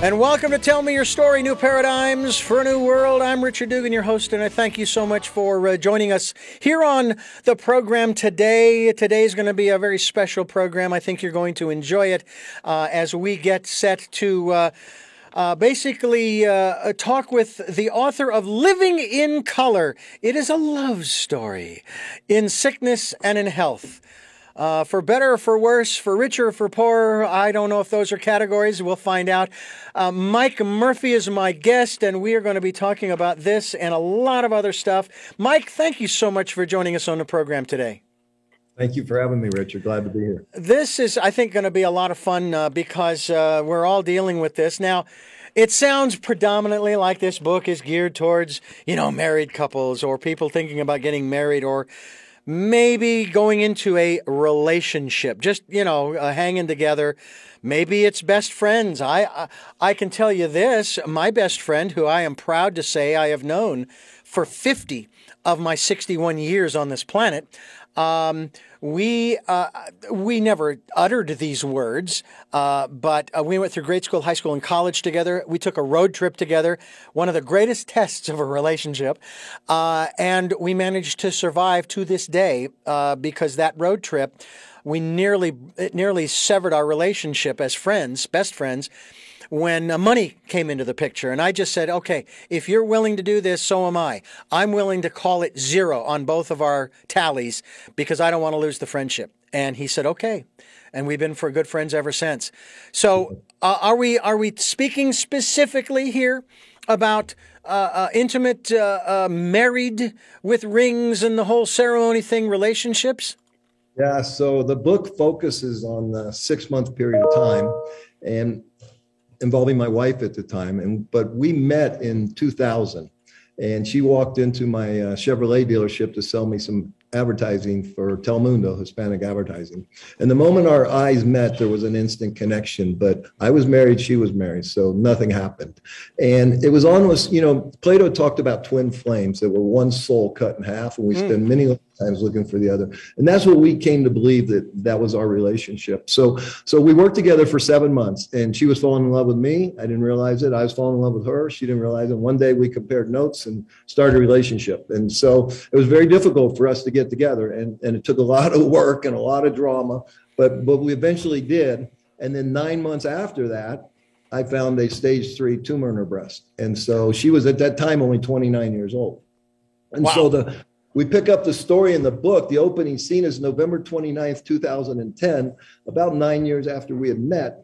And welcome to Tell Me Your Story, New Paradigms for a New World. I'm Richard Dugan, your host, and I thank you so much for joining us here on the program today. Today's going to be a very special program. I think you're going to enjoy it as we get set to basically talk with the author of Living in Color. It is a love story in sickness and in health. For better or for worse, for richer or for poorer, I don't know if those are categories. We'll find out. Mike Murphy is my guest, and we are going to be talking about this and a lot of other stuff. Mike, thank you so much for joining us on the program today. Thank you for having me, Richard. Glad to be here. This is, I think, going to be a lot of fun because we're all dealing with this. Now, it sounds predominantly like this book is geared towards, married couples or people thinking about getting married or maybe going into a relationship, just, hanging together. Maybe it's best friends. I can tell you this, my best friend, who I am proud to say I have known for 50 of my 61 years on this planet, we never uttered these words, but we went through grade school, high school, and college together. We took a road trip together, one of the greatest tests of a relationship, and we managed to survive to this day because that road trip, it nearly severed our relationship as friends, best friends, when money came into the picture. And I just said, okay, if you're willing to do this, so am I. I'm willing to call it 0 on both of our tallies because I don't want to lose the friendship. And he said, okay. And we've been for good friends ever since. So are we speaking specifically here about intimate, married with rings and the whole ceremony thing, relationships? Yeah, so the book focuses on the 6-month period of time and involving my wife at the time. But we met in 2000, and she walked into my Chevrolet dealership to sell me some advertising for Telemundo, Hispanic advertising. And the moment our eyes met, there was an instant connection. But I was married, she was married, so nothing happened. And it was almost, Plato talked about twin flames that were one soul cut in half, and we spend many times looking for the other. And that's what we came to believe that was our relationship. So we worked together for 7 months, and she was falling in love with me. I didn't realize it. I was falling in love with her. She didn't realize it. One day we compared notes and started a relationship. And so it was very difficult for us to get together. And it took a lot of work and a lot of drama, but we eventually did. And then 9 months after that, I found a stage 3 tumor in her breast. And so she was at that time only 29 years old. And wow. So we pick up the story in the book. The opening scene is November 29th, 2010, about 9 years after we had met.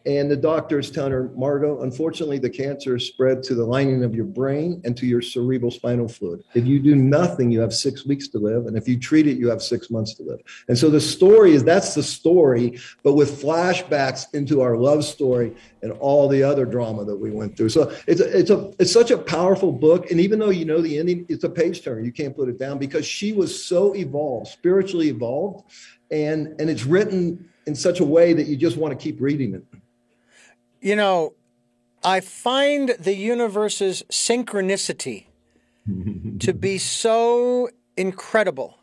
And the doctors tell her, Margot, unfortunately, the cancer spread to the lining of your brain and to your cerebral spinal fluid. If you do nothing, you have 6 weeks to live. And if you treat it, you have 6 months to live. And so that's the story, but with flashbacks into our love story and all the other drama that we went through. So it's such a powerful book. And even though you know the ending, it's a page turner. You can't put it down because she was so evolved, spiritually evolved. And it's written in such a way that you just want to keep reading it. I find the universe's synchronicity to be so incredible.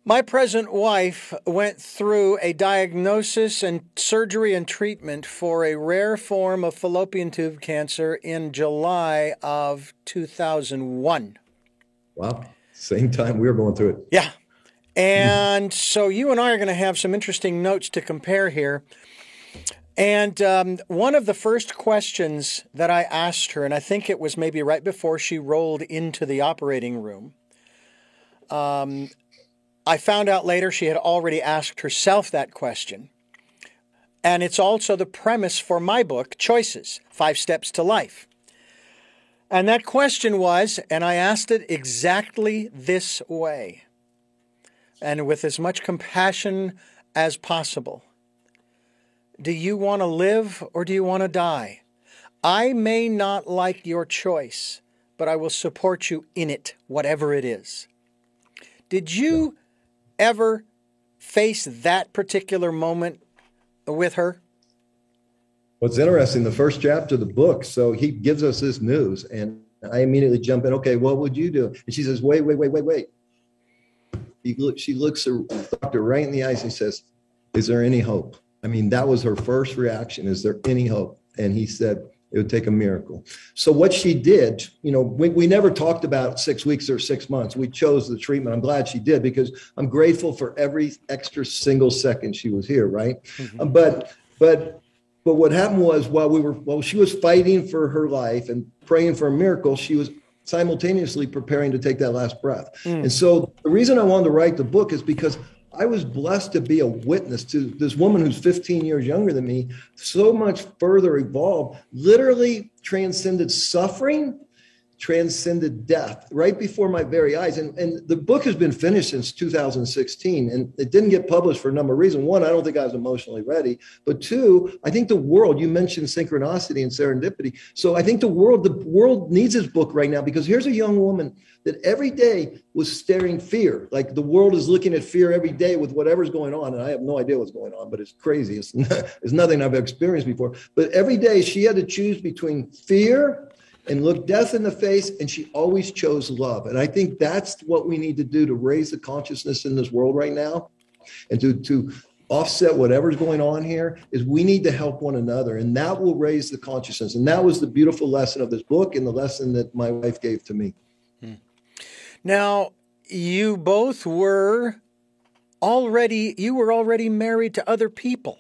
My present wife went through a diagnosis and surgery and treatment for a rare form of fallopian tube cancer in July of 2001. Wow. Same time we were going through it. Yeah. And so you and I are going to have some interesting notes to compare here. And one of the first questions that I asked her, and I think it was maybe right before she rolled into the operating room, I found out later she had already asked herself that question. And it's also the premise for my book, Choices, 5 Steps to Life. And that question was, and I asked it exactly this way, and with as much compassion as possible. Do you want to live or do you want to die? I may not like your choice, but I will support you in it, whatever it is. Did you ever face that particular moment with her? What's interesting, the first chapter of the book, so he gives us this news, and I immediately jump in, okay, what would you do? And she says, wait. She looks the doctor right in the eyes and says, is there any hope? I mean, that was her first reaction. Is there any hope? And he said, it would take a miracle. So what she did, we never talked about 6 weeks or 6 months. We chose the treatment. I'm glad she did, because I'm grateful for every extra single second she was here, right? Mm-hmm. But what happened was, while she was fighting for her life and praying for a miracle, she was simultaneously preparing to take that last breath. And so the reason I wanted to write the book is because I was blessed to be a witness to this woman who's 15 years younger than me, so much further evolved, literally transcended suffering, transcended death right before my very eyes. And the book has been finished since 2016, and it didn't get published for a number of reasons. One, I don't think I was emotionally ready. But two, I think the world, you mentioned synchronicity and serendipity. So I think the world needs this book right now, because here's a young woman that every day was staring fear. Like the world is looking at fear every day with whatever's going on. And I have no idea what's going on, but it's crazy. It's nothing I've experienced before. But every day she had to choose between fear and look death in the face, and she always chose love. And I think that's what we need to do to raise the consciousness in this world right now, and to offset whatever's going on here, is we need to help one another, and that will raise the consciousness. And that was the beautiful lesson of this book, and the lesson that my wife gave to me. Now, you both were already married to other people.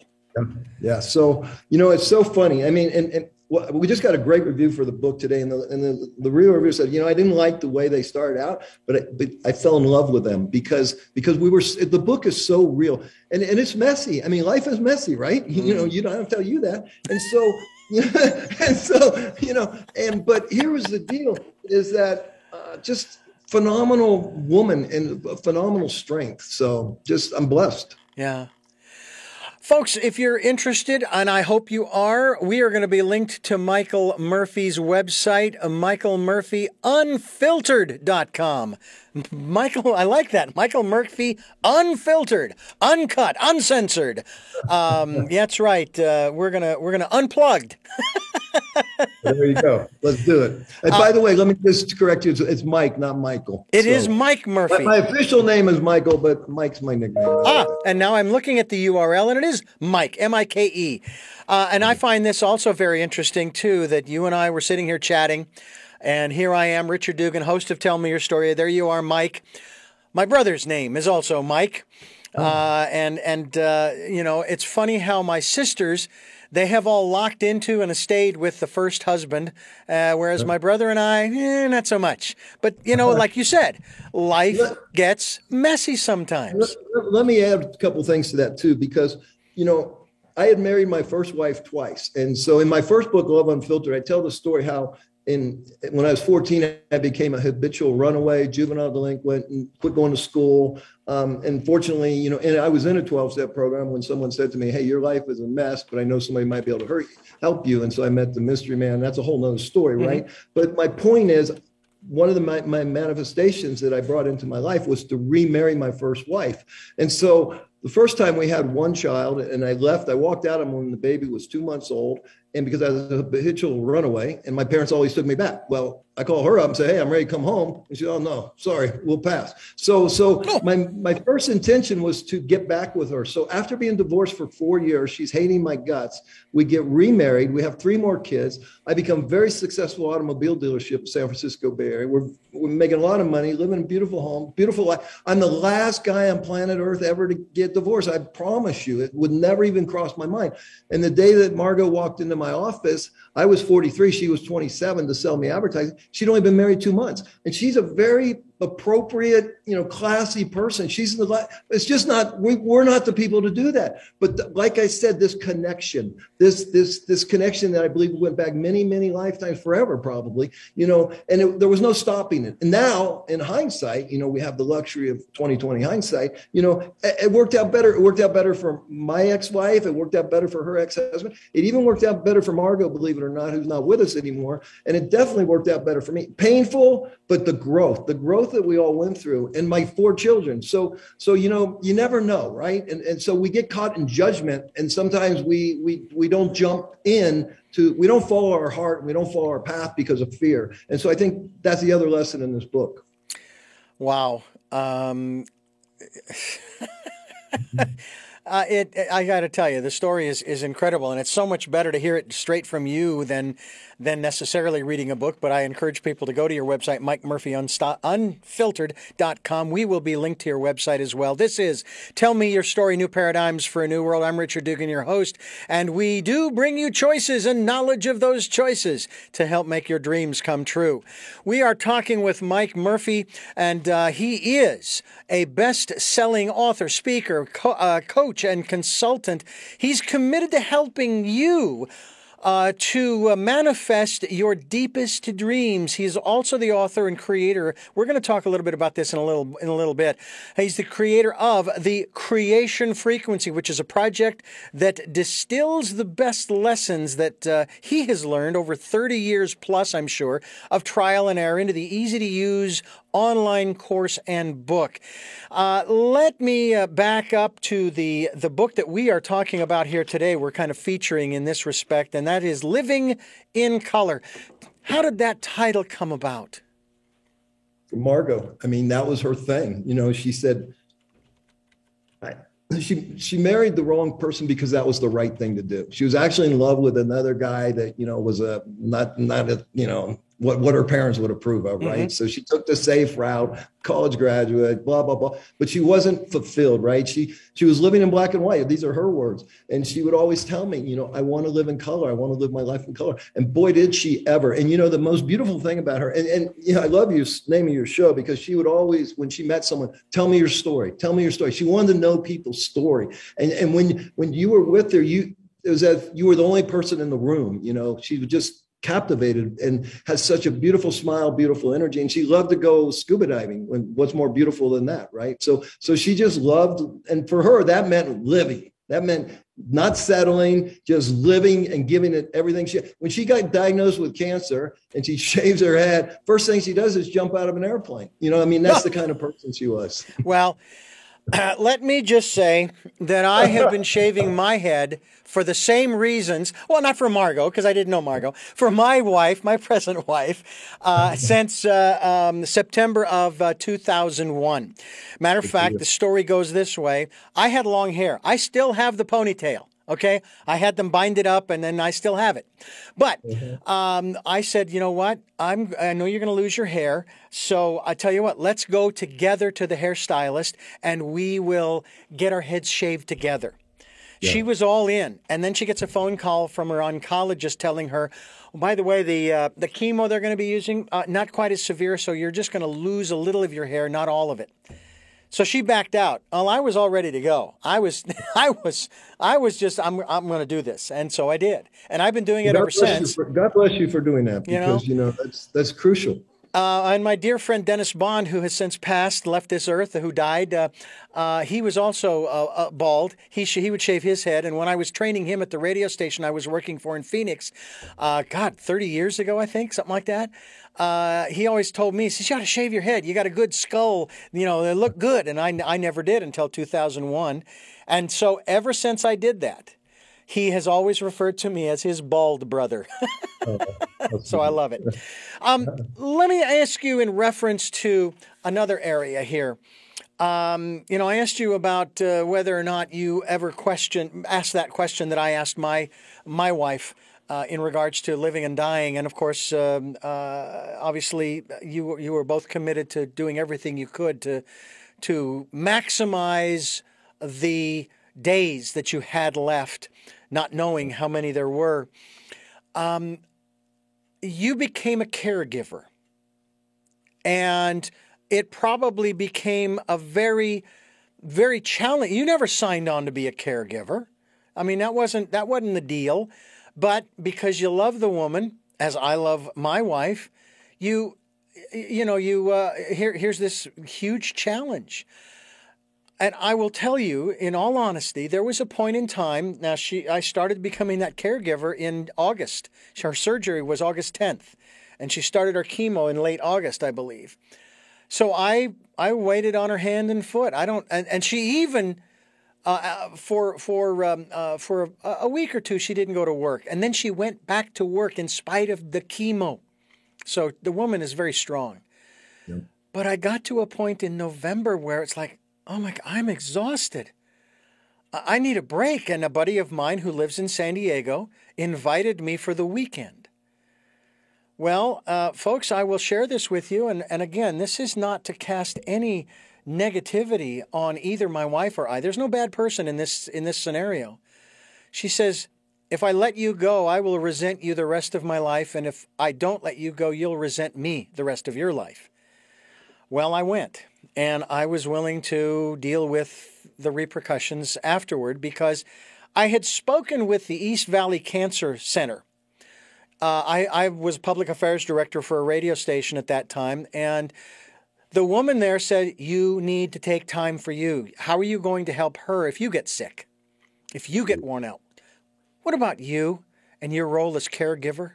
Yeah. So, it's so funny. I mean, and we just got a great review for the book today, and the real reviewer said, I didn't like the way they started out, but I fell in love with them because the book is so real, and it's messy. I mean, life is messy, right? Mm-hmm. You don't have to tell you that. But here was the deal: is that just phenomenal woman and phenomenal strength. So I'm blessed. Yeah. Folks, if you're interested, and I hope you are, we are going to be linked to Michael Murphy's website, michaelmurphyunfiltered.com. Michael, I like that. Michael Murphy Unfiltered, uncut, uncensored. That's right. We're gonna unplugged. There you go. Let's do it. And by the way, let me just correct you. It's Mike, not Michael. It is Mike Murphy. My official name is Michael, but Mike's my nickname. And now I'm looking at the URL, and it is Mike, M-I-K-E. And I find this also very interesting, too, that you and I were sitting here chatting, and here I am, Richard Dugan, host of Tell Me Your Story. There you are, Mike. My brother's name is also Mike. It's funny how my sisters, they have all locked into and stayed with the first husband, whereas my brother and I, not so much. But, like you said, life gets messy sometimes. Let me add a couple things to that, too, because, I had married my first wife twice. And so in my first book, Love Unfiltered, I tell the story how when I was 14, I became a habitual runaway, juvenile delinquent, and quit going to school. And fortunately, and I was in a 12-step program when someone said to me, hey, your life is a mess, but I know somebody might be able to help you. And so I met the mystery man. That's a whole nother story, right? Mm-hmm. But my point is, one of my manifestations that I brought into my life was to remarry my first wife. And so the first time we had one child, and I walked out when the baby was 2 months old. And because I was a habitual runaway, and my parents always took me back. Well, I call her up and say, hey, I'm ready to come home. And she said, oh, no, sorry, we'll pass. So my first intention was to get back with her. So after being divorced for 4 years, she's hating my guts. We get remarried. We have 3 more kids. I become very successful automobile dealership in San Francisco Bay Area. We're making a lot of money, living in a beautiful home, beautiful life. I'm the last guy on planet Earth ever to get divorced. I promise you, it would never even cross my mind. And the day that Margot walked into my office, I was 43, she was 27 to sell me advertising. She'd only been married 2 months. And she's a very appropriate, classy person. It's just not, we're not the people to do that. But like I said, this connection, this connection that I believe went back many, many lifetimes, forever probably, and there was no stopping it. And now in hindsight, we have the luxury of 2020 hindsight, it worked out better. It worked out better for my ex-wife. It worked out better for her ex-husband. It even worked out better for Margot, believe it or not, who's not with us anymore. And it definitely worked out better for me. Painful, but the growth that we all went through, and my 4 children. So you never know, right? And so we get caught in judgment, and sometimes we don't jump in we don't follow our heart, we don't follow our path because of fear. And so I think that's the other lesson in this book. Wow. I got to tell you, the story is incredible, and it's so much better to hear it straight from you than necessarily reading a book. But I encourage people to go to your website, MikeMurphyUnfiltered.com. We will be linked to your website as well. This is Tell Me Your Story, New Paradigms for a New World. I'm Richard Dugan, your host, and we do bring you choices and knowledge of those choices to help make your dreams come true. We are talking with Mike Murphy, and he is a best-selling author, speaker, coach, and consultant. He's committed to helping you to manifest your deepest dreams. He's also the author and creator. We're going to talk a little bit about this in a little bit. He's the creator of the Creation Frequency, which is a project that distills the best lessons that he has learned over 30 years plus, I'm sure, of trial and error into the easy-to-use online course and book. Let me back up to the book that we are talking about here today. We're kind of featuring in this respect, and that is Living in Color. How did that title come about? Margot, I mean, that was her thing. You know, she said, she married the wrong person because that was the right thing to do. She was actually in love with another guy that, you know, was not you know, what her parents would approve of, right? Mm-hmm. So she took the safe route, college graduate, blah, blah, blah. But she wasn't fulfilled, right? She was living in black and white. These are her words. And she would always tell me, you know, I want to live in color. I want to live my life in color. And boy, did she ever. And, you know, the most beautiful thing about her, and you know, I love you naming your show, because she would always, when she met someone, tell me your story. Tell me your story. She wanted to know people's story. And when you were with her, it was as if you were the only person in the room. You know, she was just captivated and has such a beautiful smile, beautiful energy. And she loved to go scuba diving. What's more beautiful than that, right? So she just loved, and for her, that meant living. That meant not settling, just living and giving it everything. When she got diagnosed with cancer and she shaves her head, first thing she does is jump out of an airplane. You know, I mean, that's the kind of person she was. Well, let me just say that I have been shaving my head for the same reasons. Well, not for Margot, because I didn't know Margot. For my wife, my present wife, since September of 2001. Matter of fact, the story goes this way. I had long hair. I still have the ponytail. Okay, I had them bind it up, and then I still have it. But I said, you know what? I know you're going to lose your hair, so I tell you what. Let's go together to the hairstylist, and we will get our heads shaved together. Yeah. She was all in, and then she gets a phone call from her oncologist telling her, oh, by the way, the chemo they're going to be using not quite as severe, so you're just going to lose a little of your hair, not all of it. So she backed out. Well, I was all ready to go. I was just, I'm going to do this. And so I did. And I've been doing it ever since. God bless you for doing that, because, you know that's crucial. And my dear friend Dennis Bond, who has since passed, left this earth, who died, he was also bald. He would shave his head. And when I was training him at the radio station I was working for in Phoenix, 30 years ago, I think, something like that, he always told me, he says, you got to shave your head. You got a good skull. You know, they look good. And I never did until 2001. And so ever since I did that, he has always referred to me as his bald brother. So I love it. Let me ask you in reference to another area here. I asked you about whether or not you ever asked that question that I asked my wife in regards to living and dying. And of course, obviously, you were both committed to doing everything you could to maximize the days that you had left, not knowing how many there were. You became a caregiver, and it probably became a very, very challenging. You never signed on to be a caregiver. I mean, that wasn't the deal. But because you love the woman, as I love my wife, here's this huge challenge. And I will tell you, in all honesty, there was a point in time. Now, I started becoming that caregiver in August. Her surgery was August 10th, and she started her chemo in late August, I believe. So I waited on her hand and foot. And she even for a week or two she didn't go to work, and then she went back to work in spite of the chemo. So the woman is very strong. Yep. But I got to a point in November where it's like, oh my God, I'm exhausted. I need a break. And a buddy of mine who lives in San Diego invited me for the weekend. Well, folks, I will share this with you. And again, this is not to cast any negativity on either my wife or I. There's no bad person in this scenario. She says, if I let you go, I will resent you the rest of my life. And if I don't let you go, you'll resent me the rest of your life. Well, I went, and I was willing to deal with the repercussions afterward because I had spoken with the East Valley Cancer Center. I was public affairs director for a radio station at that time, and the woman there said, you need to take time for you. How are you going to help her if you get sick, if you get worn out? What about you and your role as caregiver?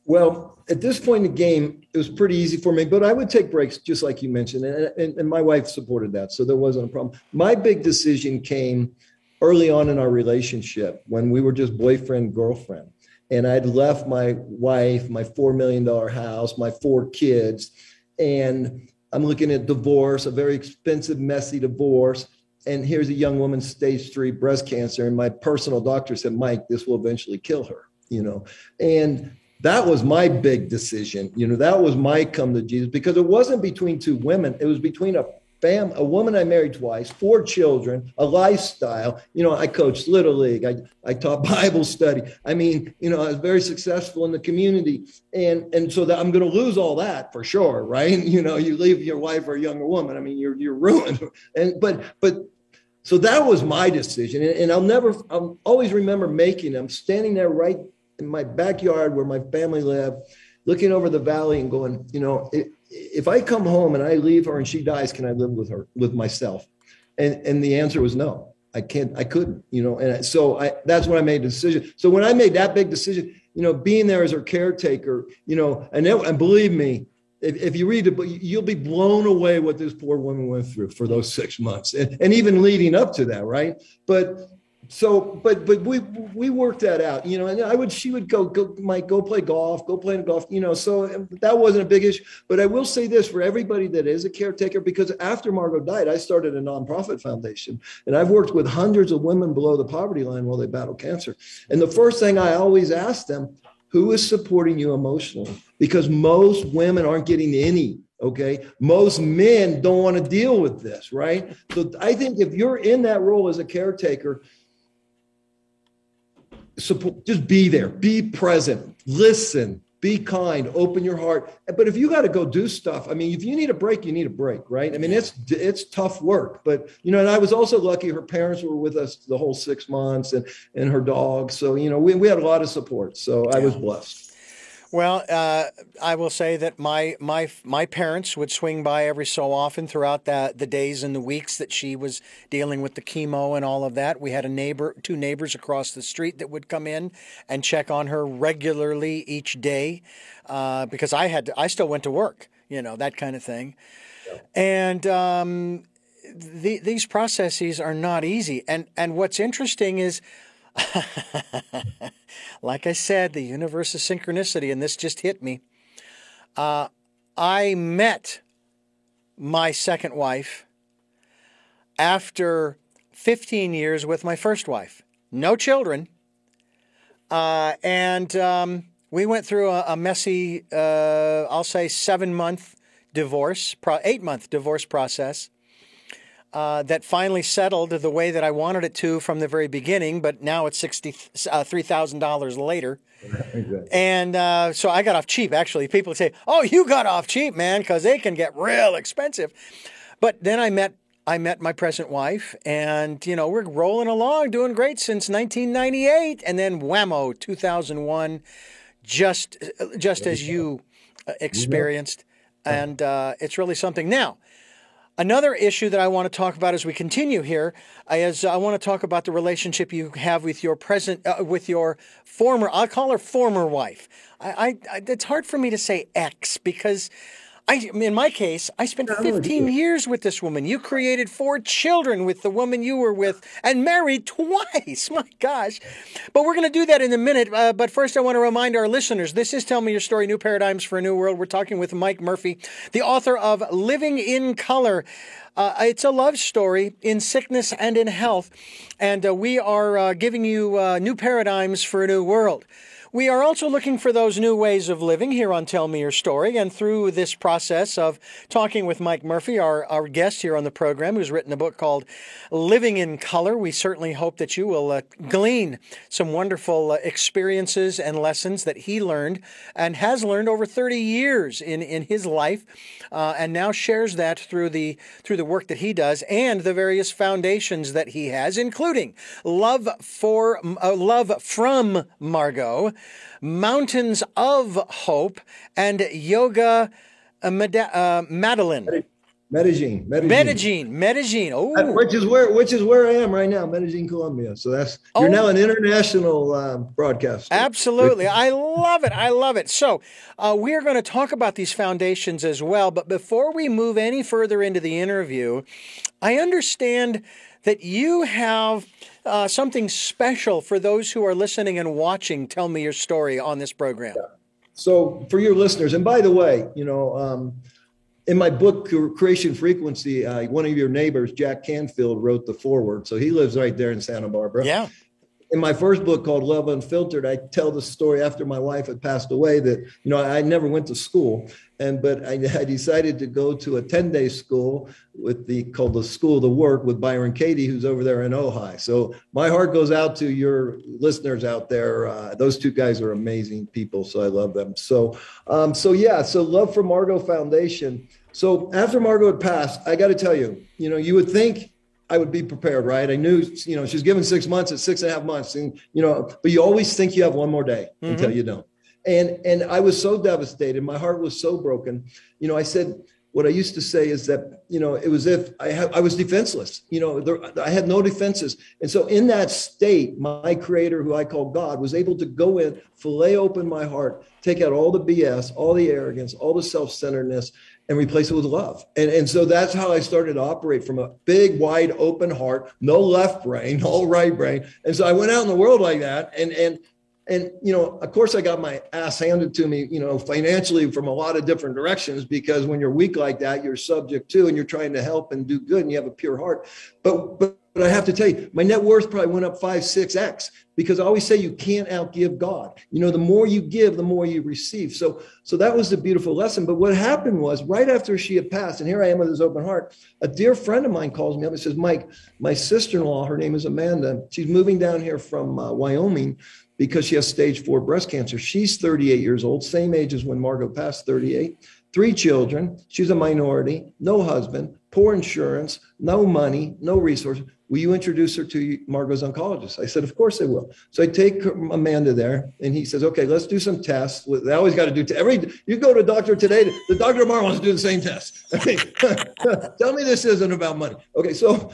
Well, at this point in the game, it was pretty easy for me, but I would take breaks, just like you mentioned, and my wife supported that, so there wasn't a problem. My big decision came early on in our relationship when we were just boyfriend, girlfriend. And I'd left my wife, my $4 million house, my 4 kids, and I'm looking at divorce, a very expensive, messy divorce. And here's a young woman, stage 3 breast cancer. And my personal doctor said, Mike, this will eventually kill her, And that was my big decision. That was my come to Jesus, because it wasn't between 2 women. It was between a woman I married twice, 4 children, a lifestyle. I coached Little League. I taught Bible study. I was very successful in the community. And so that I'm going to lose all that for sure, right? You leave your wife or a younger woman. You're ruined. But so that was my decision. And I'll always remember making them, standing there right in my backyard where my family lived, looking over the valley and going, if I come home and I leave her and she dies, can I live with myself? And the answer was no, I couldn't, and so that's when I made the decision. So when I made that big decision, being there as her caretaker, and believe me, if you read the book, you'll be blown away what this poor woman went through for those 6 months and even leading up to that. Right. But we worked that out, and she would go play golf, so that wasn't a big issue. But I will say this for everybody that is a caretaker, because after Margot died, I started a nonprofit foundation, and I've worked with hundreds of women below the poverty line while they battle cancer. And the first thing I always ask them, who is supporting you emotionally? Because most women aren't getting any. Okay. Most men don't want to deal with this. Right. So I think if you're in that role as a caretaker, support, just be there, be present, listen, be kind, open your heart. But if you got to go do stuff, if you need a break, you need a break, right? It's tough work, but, and I was also lucky her parents were with us the whole 6 months and her dog. So, we had a lot of support. So I was blessed. Well, I will say that my parents would swing by every so often throughout the days and the weeks that she was dealing with the chemo and all of that. We had 2 neighbors across the street that would come in and check on her regularly each day, because I still went to work, that kind of thing. Yeah. And these processes are not easy. And what's interesting is, like I said, the universe of synchronicity, and this just hit me. I met my second wife after 15 years with my first wife. No children. And we went through a messy, I'll say 7-month divorce, 8-month divorce process. That finally settled the way that I wanted it to from the very beginning, but now it's $3,000 later. Exactly. And so I got off cheap, actually. People say, oh, you got off cheap, man, because they can get real expensive. But then I met my present wife, and, we're rolling along, doing great since 1998. And then whammo, 2001, just as you experienced. And it's really something. Now, another issue that I want to talk about as we continue here is I want to talk about the relationship you have with your with your former, I'll call her former wife. It's hard for me to say ex, because In my case, I spent 15 years with this woman. You created 4 children with the woman you were with and married twice. My gosh. But we're going to do that in a minute. But first, I want to remind our listeners, this is Tell Me Your Story, New Paradigms for a New World. We're talking with Mike Murphy, the author of Living in Color. It's a love story in sickness and in health. And we are giving you new paradigms for a new world. We are also looking for those new ways of living here on Tell Me Your Story. And through this process of talking with Mike Murphy, our guest here on the program, who's written a book called Living in Color, we certainly hope that you will glean some wonderful experiences and lessons that he learned and has learned over 30 years in his life, and now shares that through the work that he does and the various foundations that he has, including Love from Margot, Mountains of Hope, and Yoga Medellin. Medellin. Oh, which is where I am right now, Medellin, Colombia. So you're now an international broadcaster. Absolutely, I love it. So we are going to talk about these foundations as well. But before we move any further into the interview, I understand that you have something special for those who are listening and watching Tell Me Your Story on this program. Yeah. So for your listeners, and by the way, in my book, Creation Frequency, one of your neighbors, Jack Canfield, wrote the foreword. So he lives right there in Santa Barbara. Yeah. In my first book called Love Unfiltered, I tell the story after my wife had passed away that, I never went to school. But I decided to go to a 10-day school called the School of the Work with Byron Katie, who's over there in Ojai. So my heart goes out to your listeners out there. Those 2 guys are amazing people, so I love them. So Love for Margot Foundation. So after Margot had passed, I got to tell you, you would think I would be prepared, right? I knew, she's given 6 months, it's 6.5 months, and but you always think you have one more day until you don't. And I was so devastated. My heart was so broken. I said, what I used to say is that, it was if I was defenseless. I had no defenses. And so in that state, my creator, who I call God, was able to go in, fillet open my heart, take out all the BS, all the arrogance, all the self-centeredness, and replace it with love. And so that's how I started to operate, from a big, wide open heart, no left brain, all right brain. And so I went out in the world like that. And of course, I got my ass handed to me, financially from a lot of different directions, because when you're weak like that, you're subject to, and you're trying to help and do good, and you have a pure heart. But I have to tell you, my net worth probably went up 5-6x, because I always say you can't outgive God. The more you give, the more you receive. So that was the beautiful lesson. But what happened was, right after she had passed, and here I am with this open heart, a dear friend of mine calls me up and says, Mike, my sister-in-law, her name is Amanda, she's moving down here from Wyoming because she has stage 4 breast cancer. She's 38 years old, same age as when Margot passed, 38, 3 children. She's a minority, no husband, poor insurance, no money, no resources. Will you introduce her to Margot's oncologist? I said, of course I will. So I take Amanda there, and he says, okay, let's do some tests. They always got to do, you go to a doctor today, the doctor tomorrow wants to do the same test. Tell me this isn't about money. Okay, so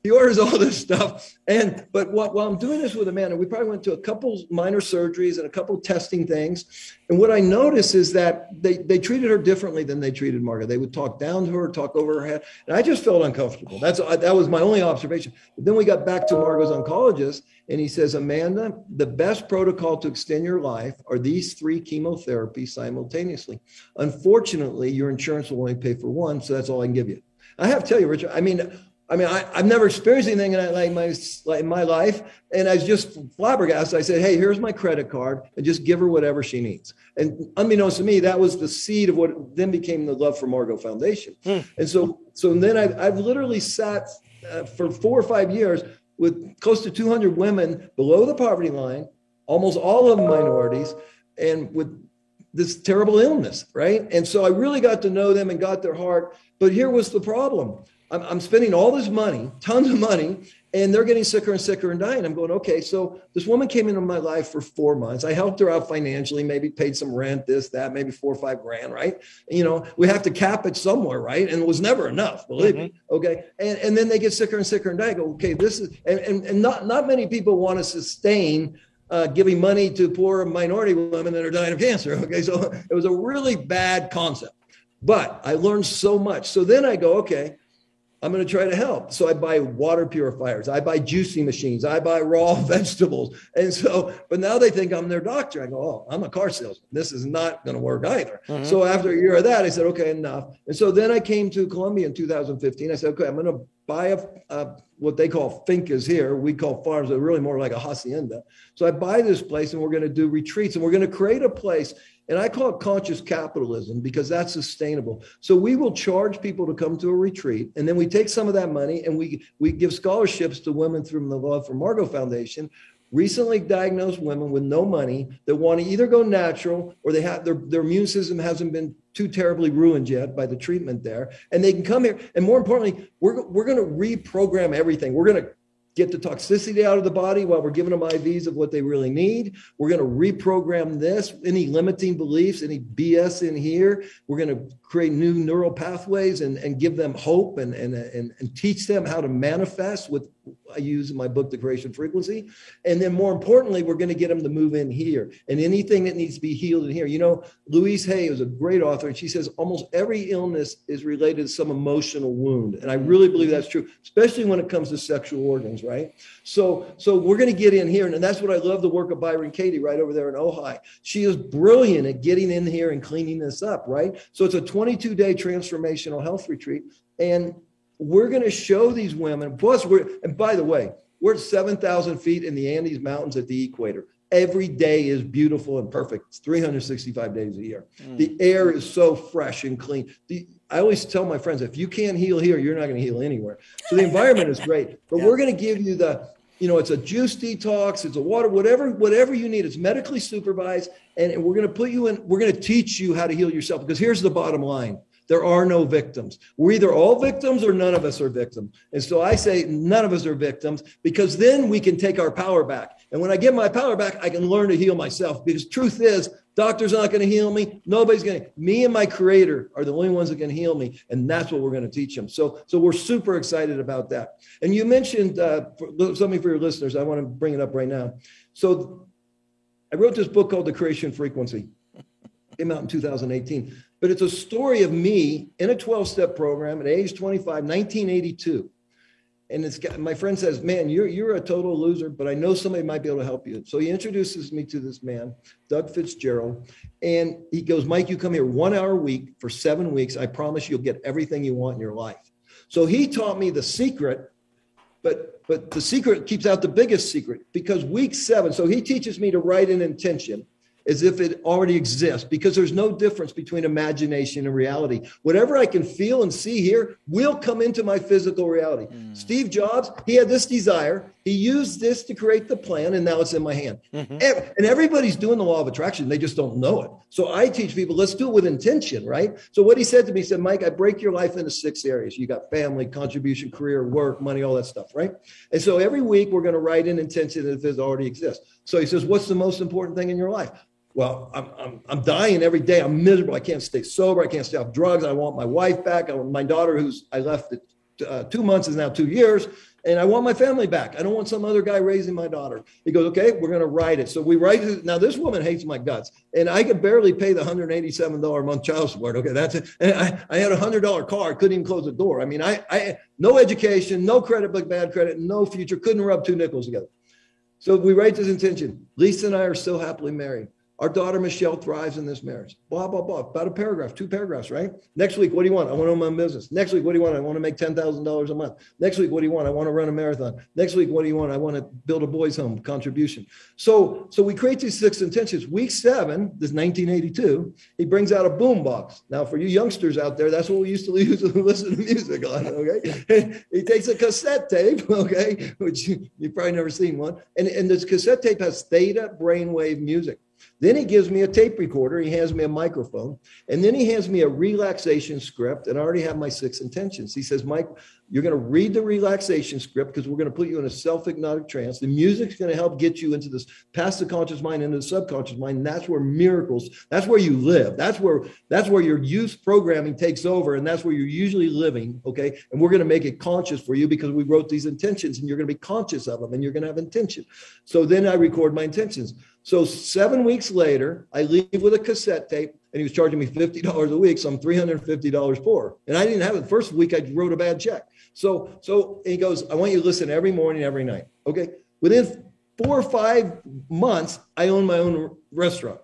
he orders all this stuff. But while I'm doing this with Amanda, we probably went to a couple minor surgeries and a couple testing things. And what I noticed is that they treated her differently than they treated Margot. They would talk down to her, talk over her head. And I just felt uncomfortable. That was my only observation. But then we got back to Margot's oncologist, and he says, Amanda, the best protocol to extend your life are these 3 chemotherapies simultaneously. Unfortunately, your insurance will only pay for 1, so that's all I can give you. I have to tell you, Richard, I've never experienced anything like in my life, and I was just flabbergasted. I said, hey, here's my credit card, and just give her whatever she needs. And unbeknownst to me, that was the seed of what then became the Love for Margot Foundation. And so then I've literally sat for 4 or 5 years with close to 200 women below the poverty line, almost all of them minorities, and with this terrible illness, right? And so I really got to know them and got their heart. But here was the problem. I'm spending all this money, tons of money, and they're getting sicker and sicker and dying. I'm going, okay, so this woman came into my life for 4 months. I helped her out financially, maybe paid some rent, this, that, maybe 4 or 5 grand, right? We have to cap it somewhere, right? And it was never enough, believe me. Okay. And then they get sicker and sicker and die. I go, okay, this is, and not many people want to sustain giving money to poor minority women that are dying of cancer. Okay. So it was a really bad concept. But I learned so much. So then I go, okay, I'm going to try to help. So I buy water purifiers. I buy juicing machines. I buy raw vegetables. And so, but now they think I'm their doctor. I go, oh, I'm a car salesman. This is not going to work either. Mm-hmm. So after a year of that, I said, okay, enough. And so then I came to Colombia in 2015. I said, okay, I'm going to buy what they call fincas here. We call farms, they're really more like a hacienda. So I buy this place and we're going to do retreats and we're going to create a place. And I call it conscious capitalism because that's sustainable. So we will charge people to come to a retreat. And then we take some of that money and we give scholarships to women through the Love for Margot Foundation, recently diagnosed women with no money that want to either go natural or they have their immune system hasn't been too terribly ruined yet by the treatment there. And they can come here. And more importantly, we're going to reprogram everything. We're going to get the toxicity out of the body while we're giving them IVs of what they really need. We're going to reprogram this, any limiting beliefs, any BS in here. We're going to create new neural pathways and give them hope and teach them how to manifest with I use in my book, The Creation Frequency. And then more importantly, we're going to get them to move in here and anything that needs to be healed in here. You know, Louise Hay is a great author and she says almost every illness is related to some emotional wound. And I really believe that's true, especially when it comes to sexual organs, right? So we're going to get in here. And that's what I love the work of Byron Katie right over there in Ojai. She is brilliant at getting in here and cleaning this up, right? So it's a 22-day transformational health retreat. And we're going to show these women, plus and by the way, we're at 7,000 feet in the Andes Mountains at the equator. Every day is beautiful and perfect. It's 365 days a year. The air is so fresh and clean. I always tell my friends, if you can't heal here, you're not going to heal anywhere. So the environment is great, but we're going to give you it's a juice detox, it's a water, whatever you need. It's medically supervised. And we're going to put you in, we're going to teach you how to heal yourself because here's the bottom line. There are no victims. We're either all victims or none of us are victims. And so I say none of us are victims because then we can take our power back. And when I get my power back, I can learn to heal myself because truth is, doctor's not going to heal me. Nobody's going to. Me and my creator are the only ones that can heal me. And that's what we're going to teach them. So we're super excited about that. And you mentioned something for your listeners. I want to bring it up right now. So I wrote this book called The Creation Frequency. It came out in 2018. But it's a story of me in a 12-step program at age 25, 1982. And my friend says, man, you're a total loser, but I know somebody might be able to help you. So he introduces me to this man, Doug Fitzgerald. And he goes, Mike, you come here 1 hour a week for 7 weeks. I promise you'll get everything you want in your life. So he taught me the secret, but the secret keeps out the biggest secret because week 7, so he teaches me to write an intention as if it already exists, because there's no difference between imagination and reality. Whatever I can feel and see here will come into my physical reality. Steve Jobs, he had this desire. He used this to create the plan, and now it's in my hand. And everybody's doing the law of attraction. They just don't know it. So I teach people, let's do it with intention, right? So what he said to me, he said, Mike, I break your life into 6 areas. You got family, contribution, career, work, money, all that stuff, right? And so every week we're going to write an intention as if it already exists. So he says, what's the most important thing in your life? Well, I'm dying every day. I'm miserable. I can't stay sober. I can't stay off drugs. I want my wife back. I want my daughter, I left at 2 months, is now 2 years. And I want my family back. I don't want some other guy raising my daughter. He goes, okay, we're going to write it. So we write it. Now, this woman hates my guts. And I could barely pay the $187 a month child support. Okay, that's it. And I had a $100 car. I couldn't even close the door. I mean, I no education, no credit, but bad credit, no future. Couldn't rub 2 nickels together. So we write this intention. Lisa and I are still happily married. Our daughter, Michelle, thrives in this marriage. Blah, blah, blah. About a paragraph, 2 paragraphs, right? Next week, what do you want? I want to own my own business. Next week, what do you want? I want to make $10,000 a month. Next week, what do you want? I want to run a marathon. Next week, what do you want? I want to build a boys' home contribution. So we create these 6 intentions. Week 7, this 1982, he brings out a boom box. Now, for you youngsters out there, that's what we used to use to listen to music on, okay? He takes a cassette tape, okay, which you've probably never seen one. And this cassette tape has theta brainwave music. Then he gives me a tape recorder. He hands me a microphone. And then he hands me a relaxation script. And I already have my 6 intentions. He says, Mike, you're going to read the relaxation script because we're going to put you in a self-hypnotic trance. The music's going to help get you into this, past the conscious mind, into the subconscious mind. And that's where miracles, that's where you live. That's where your youth programming takes over. And that's where you're usually living. Okay. And we're going to make it conscious for you because we wrote these intentions and you're going to be conscious of them and you're going to have intention. So then I record my intentions. So 7 weeks later, I leave with a cassette tape and he was charging me $50 a week. So I'm $350 poor. And I didn't have it. The first week I wrote a bad check. So he goes, I want you to listen every morning, every night. Okay. Within 4 or 5 months, I own my own restaurant.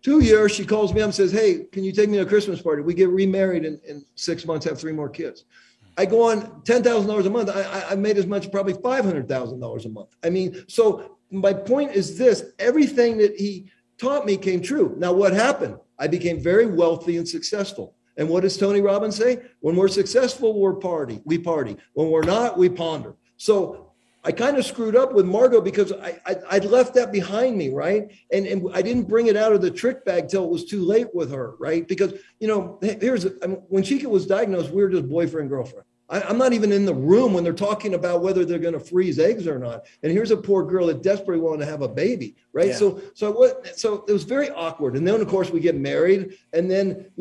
2 years, she calls me up and says, hey, can you take me to a Christmas party? We get remarried in 6 months, have 3 more kids. I go on $10,000 a month. I made as much, probably $500,000 a month. I mean, so my point is this, everything that he taught me came true. Now, what happened? I became very wealthy and successful. And what does Tony Robbins say? When we're successful, we party. When we're not, we ponder. So I kind of screwed up with Margot because I'd left that behind me, right? And I didn't bring it out of the trick bag till it was too late with her, right? Because, when Chica was diagnosed, we were just boyfriend, girlfriend. I'm not even in the room when they're talking about whether they're going to freeze eggs or not. And here's a poor girl that desperately wanted to have a baby, right? Yeah. So it was very awkward. And then, of course, we get married, and then,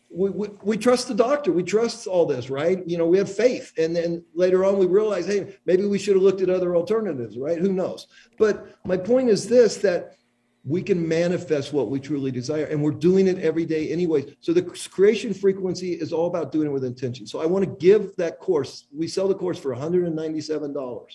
we trust the doctor. We trust all this, right? We have faith. And then later on, we realize, hey, maybe we should have looked at other alternatives, right? Who knows? But my point is this, that we can manifest what we truly desire, and we're doing it every day anyways. So the creation frequency is all about doing it with intention. So I want to give that course. We sell the course for $197.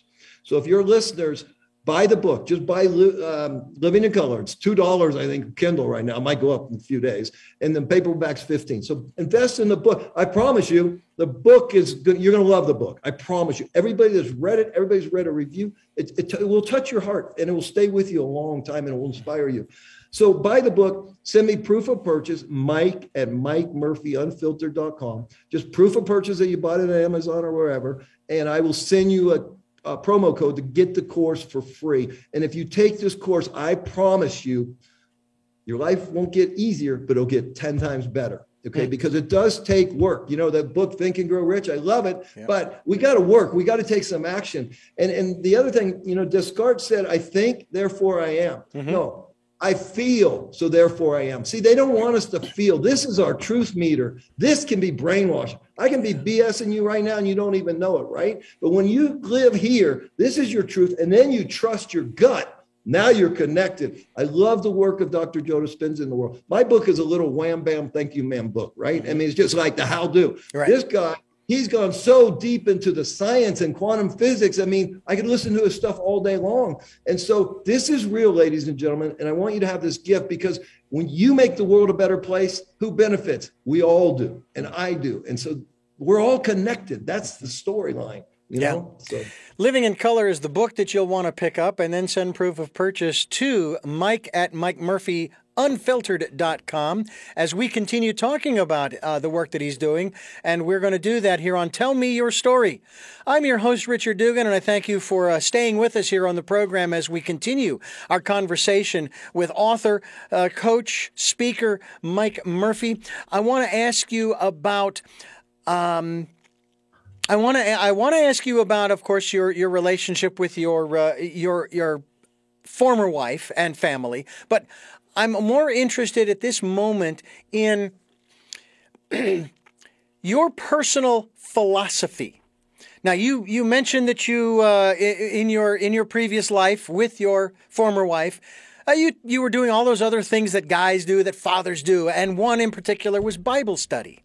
So if your listeners buy the book, just buy Living in Color. It's $2, I think, Kindle right now. It might go up in a few days. And then paperback's $15. So invest in the book. I promise you, the book is good. You're going to love the book. I promise you. Everybody that's read it, everybody's read a review. It will touch your heart, and it will stay with you a long time, and it will inspire you. So buy the book. Send me proof of purchase, Mike at MikeMurphyUnfiltered.com. Just proof of purchase that you bought it at Amazon or wherever, and I will send you a promo code to get the course for free. And if you take this course, I promise you, your life won't get easier, but it'll get 10 times better. Okay. Because it does take work. That book, Think and Grow Rich, I love it, but we got to work. We got to take some action. And the other thing, Descartes said, I think, therefore I am. No, I feel, so therefore I am. See, they don't want us to feel. This is our truth meter. This can be brainwashing. I can be BSing you right now and you don't even know it, right? But when you live here, this is your truth, and then you trust your gut. Now you're connected. I love the work of Dr. Joe Dispenza in the world. My book is a little wham, bam, thank you, ma'am book, right? I mean, it's just like the how-do. Right. This guy, he's gone so deep into the science and quantum physics. I mean, I could listen to his stuff all day long. And so this is real, ladies and gentlemen. And I want you to have this gift, because when you make the world a better place, who benefits? We all do. And I do. And so we're all connected. That's the storyline. So. Living in Color is the book that you'll want to pick up, and then send proof of purchase to Mike at MikeMurphyUnfiltered.com as we continue talking about the work that he's doing. And we're going to do that here on Tell Me Your Story. I'm your host, Richard Dugan, and I thank you for staying with us here on the program as we continue our conversation with author, coach, speaker, Mike Murphy. I want to ask you about... I want to ask you about, of course, your relationship with your former wife and family, but I'm more interested at this moment in your personal philosophy. Now, you mentioned that you in your previous life with your former wife, you were doing all those other things that guys do, that fathers do, and one in particular was Bible study.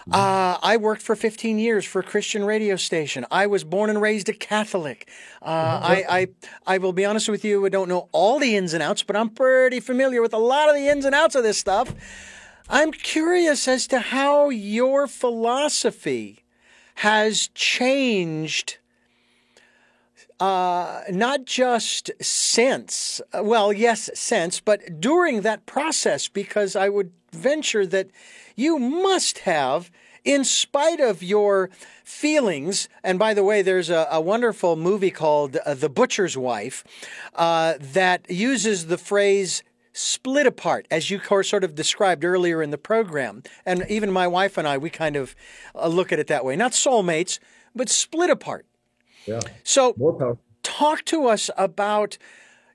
I worked for 15 years for a Christian radio station. I was born and raised a Catholic. I will be honest with you, I don't know all the ins and outs, but I'm pretty familiar with a lot of the ins and outs of this stuff. I'm curious as to how your philosophy has changed, not just since, well, yes, since, but during that process, because I would venture that you must have, in spite of your feelings, and by the way, there's a wonderful movie called The Butcher's Wife that uses the phrase split apart, as you sort of described earlier in the program. And even my wife and I, we kind of look at it that way. Not soulmates, but split apart. Yeah. So more power. Talk to us about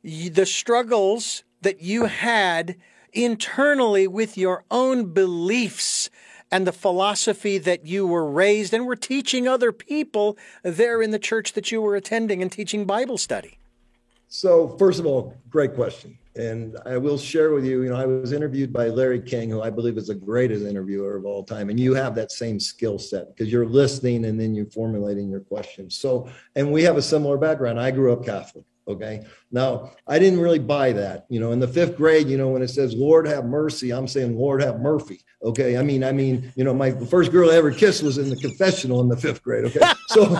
the struggles that you had internally with your own beliefs and the philosophy that you were raised and were teaching other people there in the church that you were attending and teaching Bible study. So first of all, great question. And I will share with you, I was interviewed by Larry King, who I believe is the greatest interviewer of all time. And you have that same skill set because you're listening and then you're formulating your questions. So, and we have a similar background. I grew up Catholic. Okay. Now, I didn't really buy that. In the fifth grade, when it says, Lord have mercy, I'm saying, Lord have Murphy. Okay. I mean, my first girl I ever kissed was in the confessional in the fifth grade. Okay. So,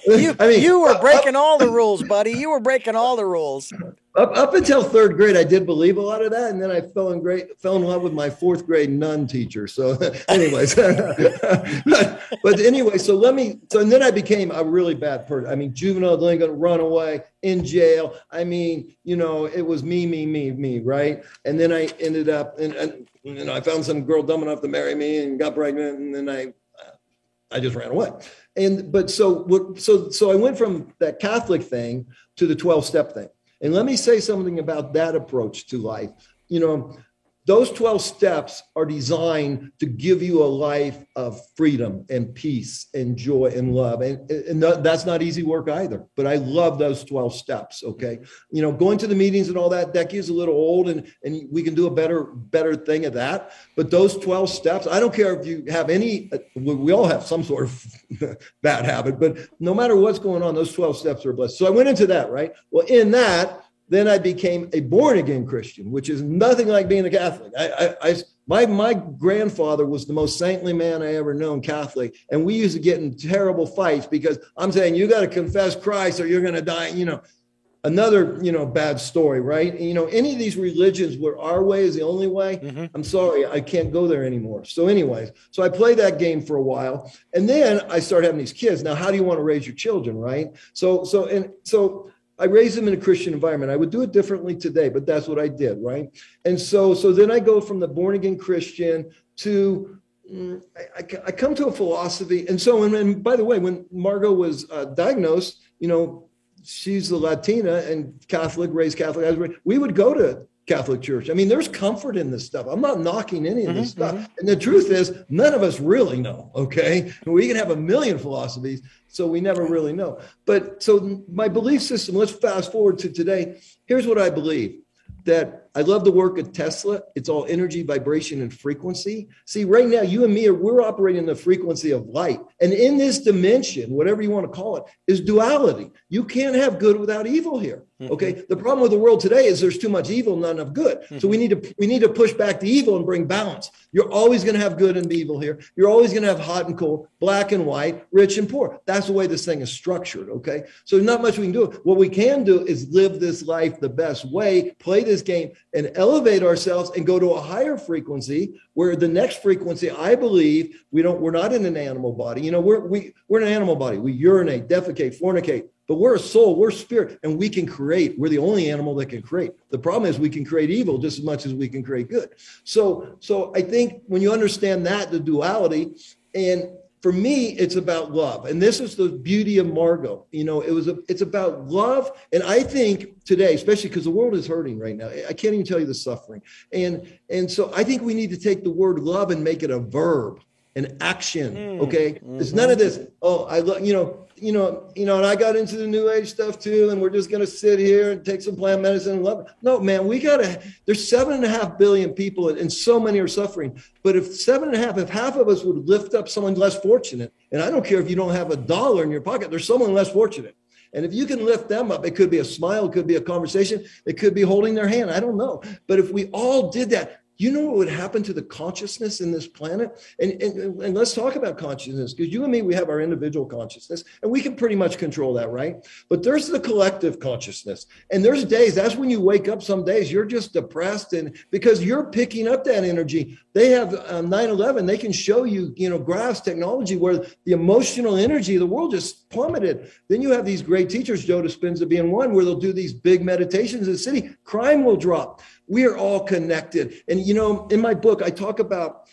you were breaking all the rules, buddy. You were breaking all the rules. Up until third grade, I did believe a lot of that. And then I fell in love with my fourth grade nun teacher. So anyways, but anyway, and then I became a really bad person. Juvenile delinquent, runaway, in jail. It was me, right? And then I ended up, and I found some girl dumb enough to marry me and got pregnant. And then I just ran away. So I went from that Catholic thing to the 12-step thing. And let me say something about that approach to life. Those 12 steps are designed to give you a life of freedom and peace and joy and love. And that's not easy work either, but I love those 12 steps. Okay. Going to the meetings and all that gets a little old and we can do a better thing of that. But those 12 steps, I don't care if you have any, we all have some sort of bad habit, but no matter what's going on, those 12 steps are blessed. So I went into that, right? Well, in that, then I became a born-again Christian, which is nothing like being a Catholic. My grandfather was the most saintly man I ever known, Catholic, and we used to get in terrible fights because I'm saying, you got to confess Christ or you're going to die, Another, bad story, right? Any of these religions where our way is the only way, I'm sorry, I can't go there anymore. So anyways, so I played that game for a while, and then I started having these kids. Now, how do you want to raise your children, right? So I raised them in a Christian environment. I would do it differently today, but that's what I did, right? And so then I go from the born-again Christian to, I come to a philosophy. And so, and by the way, when Margot was diagnosed, she's the Latina and Catholic, raised Catholic. We would go to Catholic Church. There's comfort in this stuff. I'm not knocking any of this stuff. And the truth is, none of us really know, okay? We can have a million philosophies, so we never really know. But so my belief system, let's fast forward to today. Here's what I believe. That I love the work of Tesla. It's all energy, vibration, and frequency. See, right now, you and me, we're operating the frequency of light. And in this dimension, whatever you want to call it, is duality. You can't have good without evil here. Okay. The problem with the world today is there's too much evil, not enough good. So we need to push back the evil and bring balance. You're always going to have good and evil here. You're always going to have hot and cold, black and white, rich and poor. That's the way this thing is structured. Okay. So not much we can do. What we can do is live this life the best way, play this game and elevate ourselves and go to a higher frequency where the next frequency, I believe, we're not in an animal body. We're in an animal body. We urinate, defecate, fornicate. But we're a soul, we're spirit, and we can create. We're the only animal that can create. The problem is we can create evil just as much as we can create good. So I think when you understand that, the duality, and for me, it's about love. And this is the beauty of Margot. It's about love. And I think today, especially because the world is hurting right now, I can't even tell you the suffering. And so I think we need to take the word love and make it a verb, an action. Okay. It's none of this. Oh, I love, and I got into the new age stuff too. And we're just going to sit here and take some plant medicine and love it. No, man, there's 7.5 billion people and so many are suffering. But if half of us would lift up someone less fortunate, and I don't care if you don't have $1 in your pocket, there's someone less fortunate. And if you can lift them up, it could be a smile, it could be a conversation, it could be holding their hand. I don't know. But if we all did that, you know what would happen to the consciousness in this planet? And let's talk about consciousness, because you and me, we have our individual consciousness, and we can pretty much control that, right? But there's the collective consciousness. And there's days, that's when you wake up some days, you're just depressed, and because you're picking up that energy. They have 9/11, they can show you, graphs, technology, where the emotional energy of the world just plummeted. Then you have these great teachers, Joe Dispenza being one, where they'll do these big meditations in the city, crime will drop. We are all connected. And, in my book, I talk about,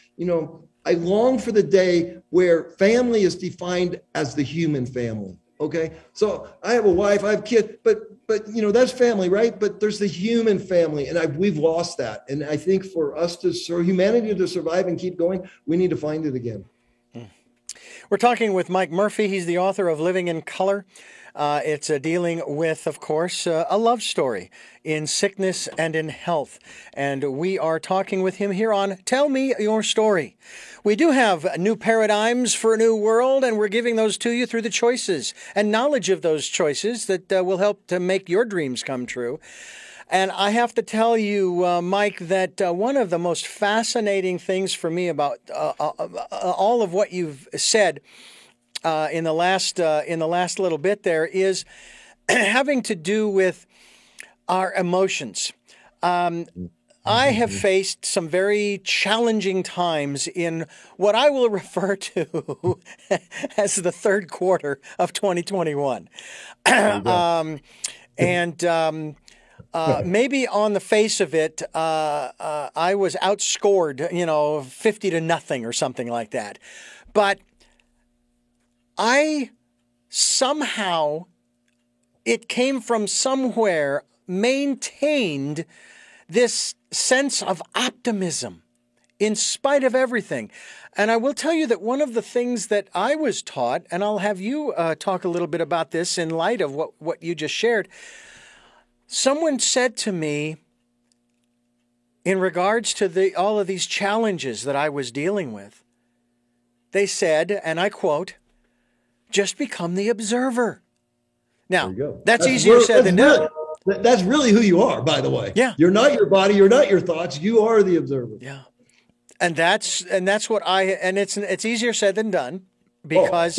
I long for the day where family is defined as the human family. Okay. So I have a wife, I have kids, but that's family, right? But there's the human family, and we've lost that. And I think for us humanity to survive and keep going, we need to find it again. We're talking with Mike Murphy. He's the author of Living in Color. It's dealing with, of course, a love story in sickness and in health. And we are talking with him here on Tell Me Your Story. We do have new paradigms for a new world, and we're giving those to you through the choices and knowledge of those choices that will help to make your dreams come true. And I have to tell you, Mike, that one of the most fascinating things for me about all of what you've said in the last little bit there is having to do with our emotions. I have faced some very challenging times in what I will refer to as the third quarter of 2021. Maybe on the face of it, I was outscored, 50-0 or something like that. But I somehow, it came from somewhere, maintained this sense of optimism in spite of everything. And I will tell you that one of the things that I was taught, and I'll have you talk a little bit about this in light of what you just shared. Someone said to me, in regards to all of these challenges that I was dealing with, they said, and I quote, "Just become the observer." Now, that's easier said than done. That's really who you are, by the way. Yeah. You're not your body. You're not your thoughts. You are the observer. Yeah. And that's what it's easier said than done because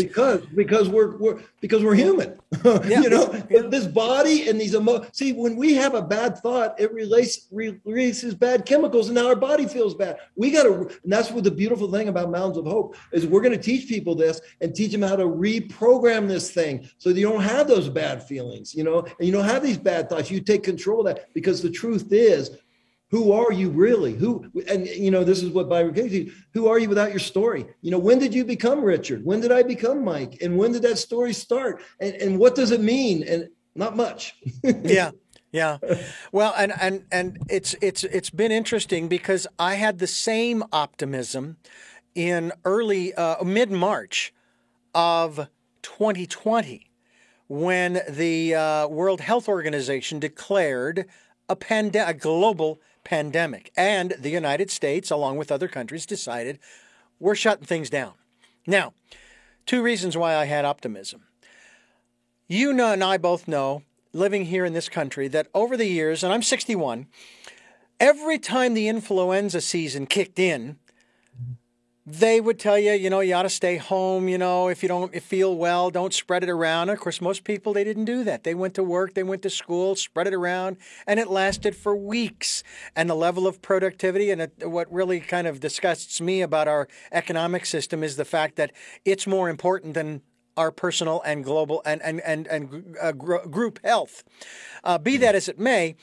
we're human. Yeah. This body and these emotions. See, when we have a bad thought, it releases bad chemicals, and now our body feels bad. And that's what the beautiful thing about Mountains of Hope is. We're going to teach people this and teach them how to reprogram this thing so that you don't have those bad feelings, and you don't have these bad thoughts. You take control of that, because the truth is, who are you really? This is what Byron Katie, who are you without your story? When did you become Richard? When did I become Mike? And when did that story start? And what does it mean? And not much. Yeah. Yeah. Well, and it's been interesting because I had the same optimism in mid-March of 2020 when the World Health Organization declared a global pandemic, and the United States, along with other countries, decided we're shutting things down. Now, two reasons why I had optimism. You know, and I both know, living here in this country, that over the years, and I'm 61, every time the influenza season kicked in, they would tell you, you ought to stay home. If you don't feel well, don't spread it around. Of course, most people, they didn't do that. They went to work, they went to school, spread it around, and it lasted for weeks. And the level of productivity, and what really kind of disgusts me about our economic system is the fact that it's more important than our personal and global and group health. Be that as it may,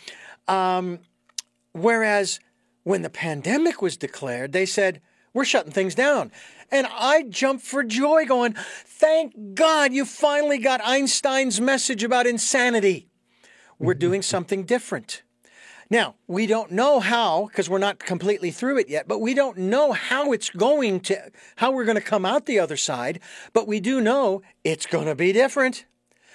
whereas when the pandemic was declared, they said, we're shutting things down. And I jumped for joy going, thank God you finally got Einstein's message about insanity. We're doing something different. Now, we don't know how, because we're not completely through it yet, but we don't know how we're going to come out the other side, but we do know it's going to be different.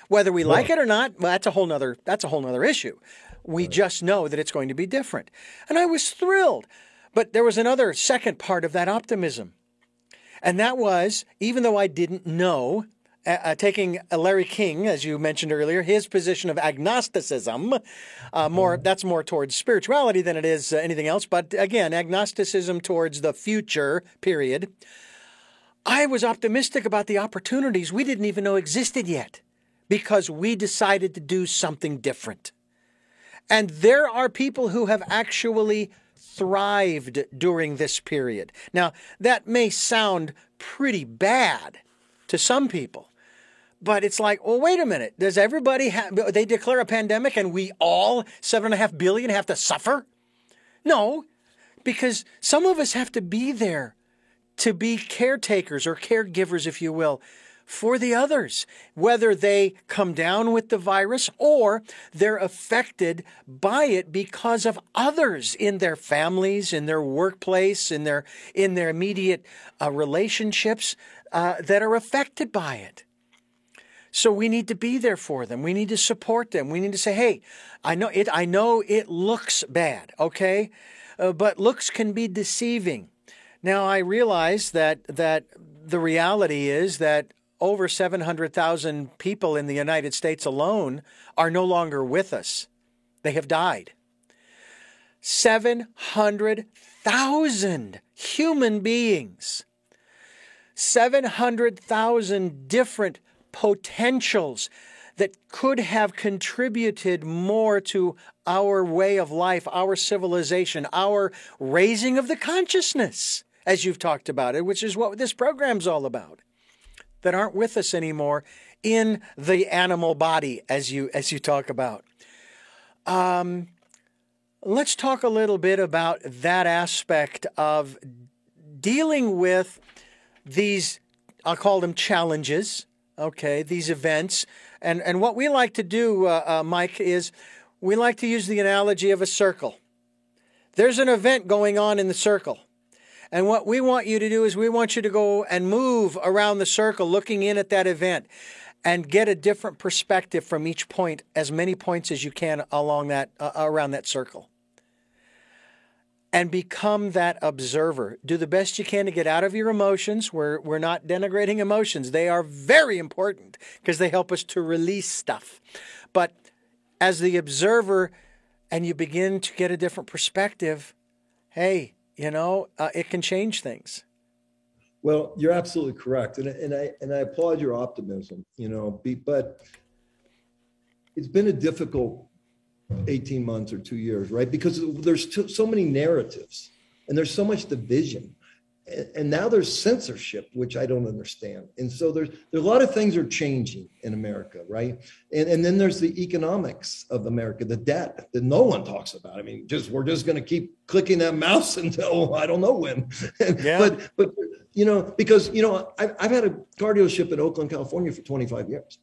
Whether we like it or not, well, that's a whole nother issue. We just know that it's going to be different. And I was thrilled. But there was another second part of that optimism. And that was, even though I didn't know, taking Larry King, as you mentioned earlier, his position of agnosticism, that's more towards spirituality than it is anything else. But again, agnosticism towards the future, period. I was optimistic about the opportunities we didn't even know existed yet because we decided to do something different. And there are people who have actually thrived during this period. Now, that may sound pretty bad to some people, but it's like, well, wait a minute. Does everybody they declare a pandemic and we all 7.5 billion have to suffer? No, because some of us have to be there to be caretakers or caregivers, if you will, for the others, whether they come down with the virus or they're affected by it because of others in their families, in their workplace, in their immediate relationships that are affected by it. So we need to be there for them. We need to support them. We need to say, hey, I know it looks bad, okay? But looks can be deceiving. Now, I realize that the reality is that over 700,000 people in the United States alone are no longer with us. They have died. 700,000 human beings. 700,000 different potentials that could have contributed more to our way of life, our civilization, our raising of the consciousness, as you've talked about it, which is what this program's all about, that aren't with us anymore in the animal body, as you talk about. Let's talk a little bit about that aspect of dealing with these, I'll call them challenges, okay, these events. And what we like to do, Mike, is we like to use the analogy of a circle. There's an event going on in the circle. And what we want you to do is we want you to go and move around the circle, looking in at that event, and get a different perspective from each point, as many points as you can along that around that circle. And become that observer. Do the best you can to get out of your emotions. We're not denigrating emotions. They are very important because they help us to release stuff. But as the observer, and you begin to get a different perspective, hey, it can change things. Well, you're absolutely correct, and I applaud your optimism. But it's been a difficult 18 months or 2 years, right? Because there's so many narratives and there's so much division. And now there's censorship, which I don't understand. And so there's a lot of things are changing in America, right? And then there's the economics of America, the debt that no one talks about. I mean, we're just going to keep clicking that mouse until I don't know when. Yeah. But because I've had a car dealership in Oakland, California for 25 years.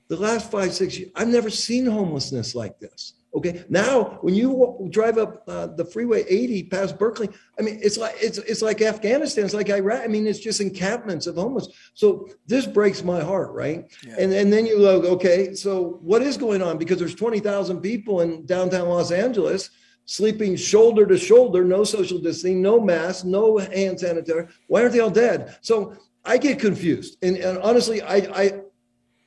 The last 5-6 years, I've never seen homelessness like this. Okay, now when you drive up the Freeway 80 past Berkeley, I mean, it's like Afghanistan, it's like Iraq. I mean, it's just encampments of homeless. So this breaks my heart, right? Yeah. And then you go, okay, so what is going on? Because there's 20,000 people in downtown Los Angeles sleeping shoulder to shoulder, no social distancing, no mask, no hand sanitizer. Why aren't they all dead? So I get confused, and honestly,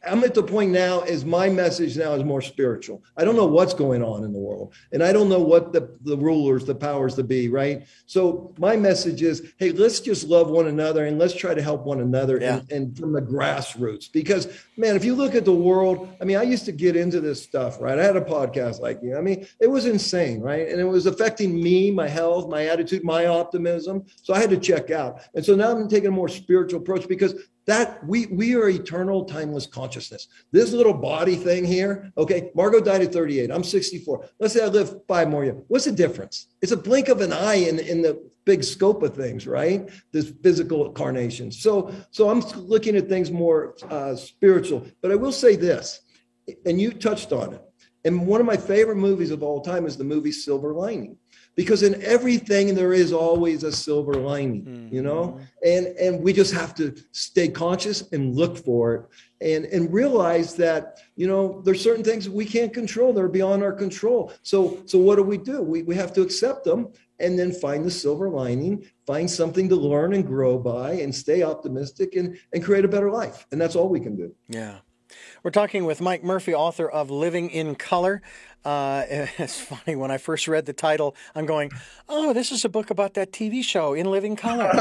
I'm at the point now is my message now is more spiritual. I don't know what's going on in the world. And I don't know what the rulers, the powers to be, right? So my message is, hey, let's just love one another and let's try to help one another and from the grassroots. Because, man, if you look at the world, I mean, I used to get into this stuff, right? I had a podcast like you. I mean, it was insane, right? And it was affecting me, my health, my attitude, my optimism. So I had to check out. And so now I'm taking a more spiritual approach because that we are eternal, timeless consciousness. This little body thing here, okay, Margot died at 38. I'm 64. Let's say I live 5 more years. What's the difference? It's a blink of an eye in the big scope of things, right? This physical incarnation. So I'm looking at things more spiritual. But I will say this, and you touched on it. And one of my favorite movies of all time is the movie Silver Lining. Because in everything, there is always a silver lining, and we just have to stay conscious and look for it and realize that, there's certain things we can't control. They're beyond our control. So what do? We have to accept them and then find the silver lining, find something to learn and grow by and stay optimistic and create a better life. And that's all we can do. Yeah. We're talking with Mike Murphy, author of Living in Color. It's funny, when I first read the title, I'm going, oh, this is a book about that TV show, In Living Color.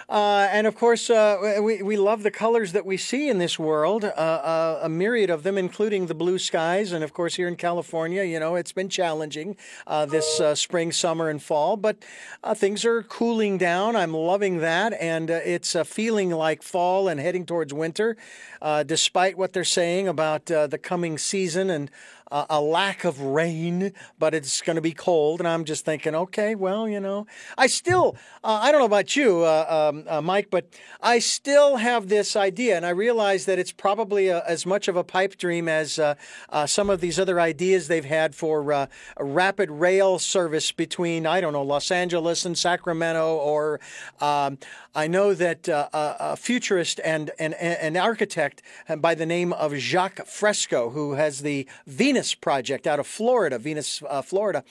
And of course, we love the colors that we see in this world, a myriad of them, including the blue skies. And of course, here in California, it's been challenging this spring, summer, and fall. But things are cooling down. I'm loving that. And it's feeling like fall and heading towards winter, despite what they're saying about the coming season and a lack of rain, but it's going to be cold. And I'm just thinking, okay, well, I still, I don't know about you, Mike, but I still have this idea, and I realize that it's probably as much of a pipe dream as some of these other ideas they've had for a rapid rail service between, I don't know, Los Angeles and Sacramento, or I know that a futurist and an architect by the name of Jacques Fresco, who has the Venus Project out of Florida, Florida.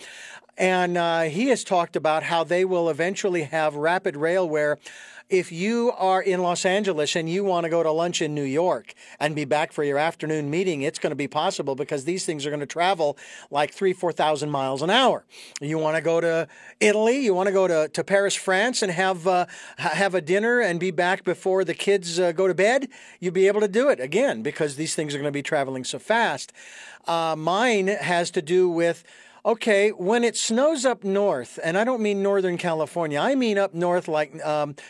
And he has talked about how they will eventually have rapid rail where if you are in Los Angeles and you want to go to lunch in New York and be back for your afternoon meeting, it's going to be possible because these things are going to travel like 4,000 miles an hour. You want to go to Italy, you want to go to Paris, France, and have a dinner and be back before the kids go to bed, you'll be able to do it again because these things are going to be traveling so fast. Mine has to do with, okay, when it snows up north, and I don't mean Northern California, I mean up north like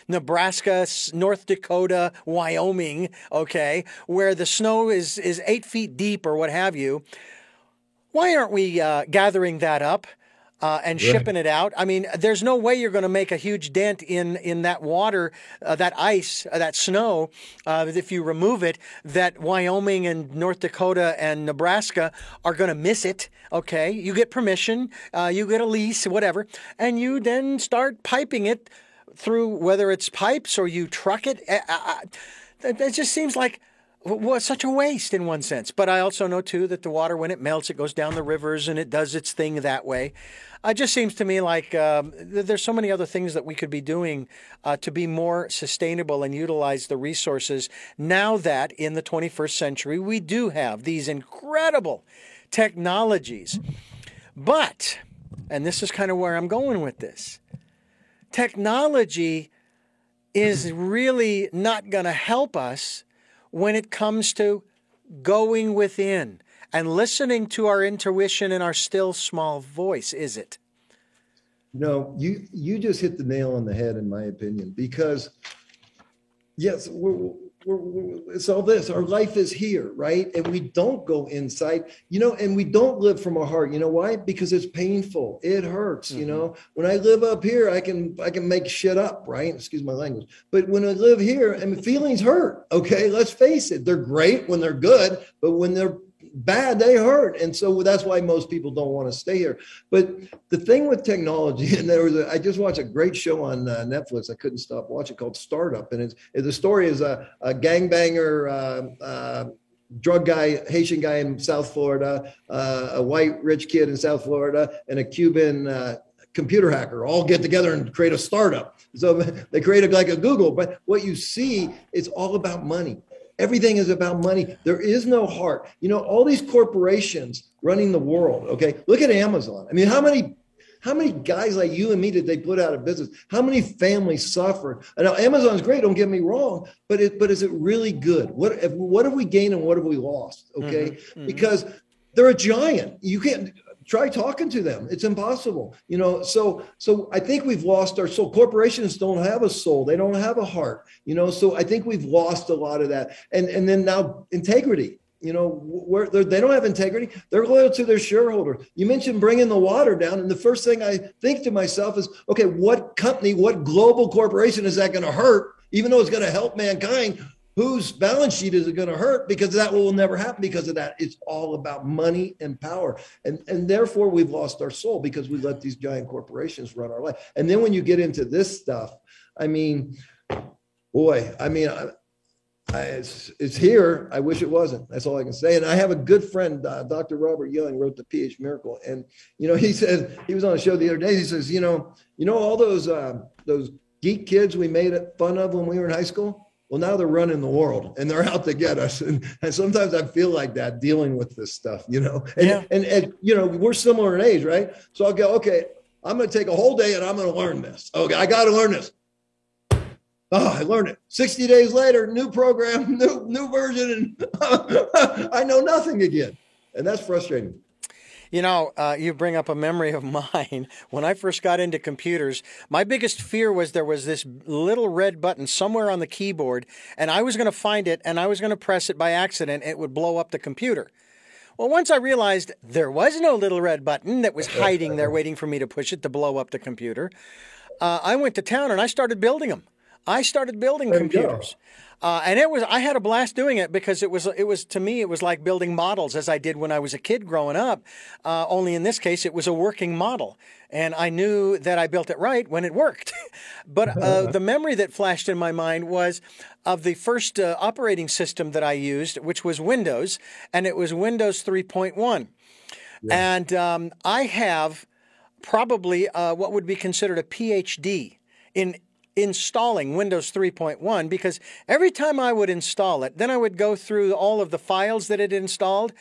Nebraska, North Dakota, Wyoming, okay, where the snow is 8 feet deep or what have you. Why aren't we gathering that up and shipping it out? I mean, there's no way you're going to make a huge dent in that water, that ice, that snow, if you remove it, that Wyoming and North Dakota and Nebraska are going to miss it. Okay, you get permission, you get a lease, whatever, and you then start piping it through, whether it's pipes or you truck it. It just seems like such a waste in one sense. But I also know, too, that the water, when it melts, it goes down the rivers and it does its thing that way. It just seems to me like there's so many other things that we could be doing to be more sustainable and utilize the resources now that in the 21st century we do have these incredible technologies. But, and this is kind of where I'm going with this, technology is really not going to help us when it comes to going within and listening to our intuition and our still small voice, is it? No, you just hit the nail on the head, in my opinion, because yes, it's all this. Our life is here, right? And we don't go inside, and we don't live from our heart. You know why? Because it's painful. It hurts. Mm-hmm. When I live up here, I can make shit up, right? Excuse my language. But when I live here, and feelings hurt. Okay, let's face it. They're great when they're good, but when they're bad, they hurt. And so that's why most people don't want to stay here. But the thing with technology, and I just watched a great show on Netflix. I couldn't stop watching, called Startup. And the story is a gangbanger, drug guy, Haitian guy in South Florida, a white rich kid in South Florida, and a Cuban computer hacker all get together and create a startup. So they created like a Google. But what you see is all about money. Everything is about money. There is no heart. All these corporations running the world. Okay, look at Amazon. I mean, how many guys like you and me did they put out of business? How many families suffered? And now Amazon's great. Don't get me wrong, but is it really good? What have we gained and what have we lost? Okay, mm-hmm. Because they're a giant. You can't. Try talking to them. It's impossible, So I think we've lost our soul. Corporations don't have a soul. They don't have a heart, So I think we've lost a lot of that. And then now integrity, where they don't have integrity. They're loyal to their shareholder. You mentioned bringing the water down, and the first thing I think to myself is, okay, what company, what global corporation is that going to hurt? Even though it's going to help mankind, whose balance sheet is it going to hurt? Because that will never happen because of that. It's all about money and power. And therefore, we've lost our soul because we let these giant corporations run our life. And then when you get into this stuff, I mean, boy, it's here. I wish it wasn't. That's all I can say. And I have a good friend, Dr. Robert Young, wrote the pH Miracle. And, he said, he was on a show the other day. He says, all those geek kids we made fun of when we were in high school? Well, now they're running the world and they're out to get us. And sometimes I feel like that dealing with this stuff, and we're similar in age, right? So I'll go, okay, I'm going to take a whole day and I'm going to learn this. Okay, I got to learn this. Oh, I learned it. 60 days later, new program, new version. And I know nothing again. And that's frustrating. You bring up a memory of mine. When I first got into computers, my biggest fear was there was this little red button somewhere on the keyboard, and I was going to find it, and I was going to press it by accident. It would blow up the computer. Well, once I realized there was no little red button that was hiding there waiting for me to push it to blow up the computer, I went to town and I started building them. I started building There you computers. And I had a blast doing it because it was to me, it was like building models as I did when I was a kid growing up. Only in this case, it was a working model. And I knew that I built it right when it worked. But the memory that flashed in my mind was of the first operating system that I used, which was Windows, and it was Windows 3.1. Yeah. And I have probably what would be considered a PhD in installing Windows 3.1, because every time I would install it, then I would go through all of the files that it installed,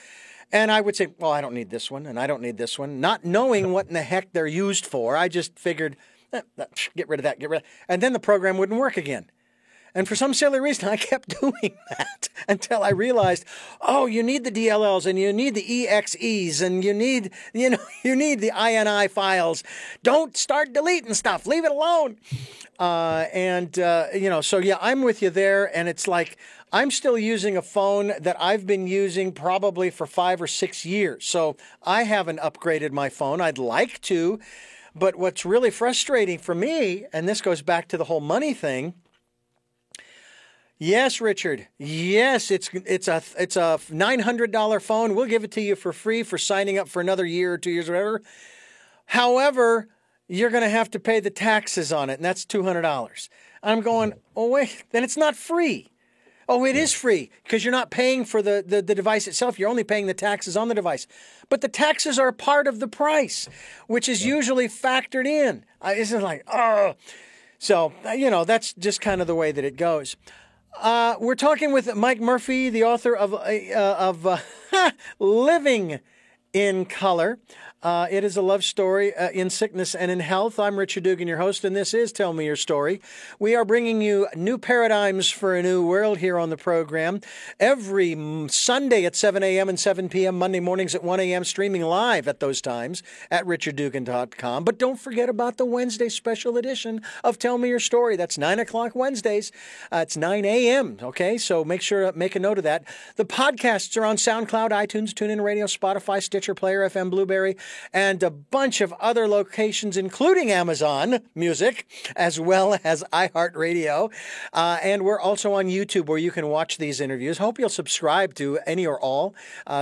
and I would say, well, I don't need this one, and I don't need this one, not knowing what in the heck they're used for. I just figured, get rid of that, and then the program wouldn't work again. And for some silly reason, I kept doing that until I realized, oh, you need the DLLs and you need the EXEs and you need the INI files. Don't start deleting stuff. Leave it alone. So yeah, I'm with you there. And it's like, I'm still using a phone that I've been using probably for 5 or 6 years. So I haven't upgraded my phone. I'd like to. But what's really frustrating for me, and this goes back to the whole money thing. Yes, Richard. Yes, it's a $900 phone. We'll give it to you for free for signing up for another year or 2 years, or whatever. However, you're going to have to pay the taxes on it, and that's $200. I'm going, oh, wait, then it's not free. Oh, it is free because you're not paying for the device itself. You're only paying the taxes on the device. But the taxes are part of the price, which is usually factored in. It's like, oh. So, that's just kind of the way that it goes. We're talking with Mike Murphy, the author of Living in Color. It is a love story in sickness and in health. I'm Richard Dugan, your host, and this is Tell Me Your Story. We are bringing you new paradigms for a new world here on the program. Every Sunday at 7 a.m. and 7 p.m., Monday mornings at 1 a.m., streaming live at those times at richarddugan.com. But don't forget about the Wednesday special edition of Tell Me Your Story. That's 9 o'clock Wednesdays. It's 9 a.m., okay? So make a note of that. The podcasts are on SoundCloud, iTunes, TuneIn Radio, Spotify, Stitcher, Player FM, Blueberry, and a bunch of other locations, including Amazon Music, as well as iHeartRadio. And we're also on YouTube where you can watch these interviews. Hope you'll subscribe to any or all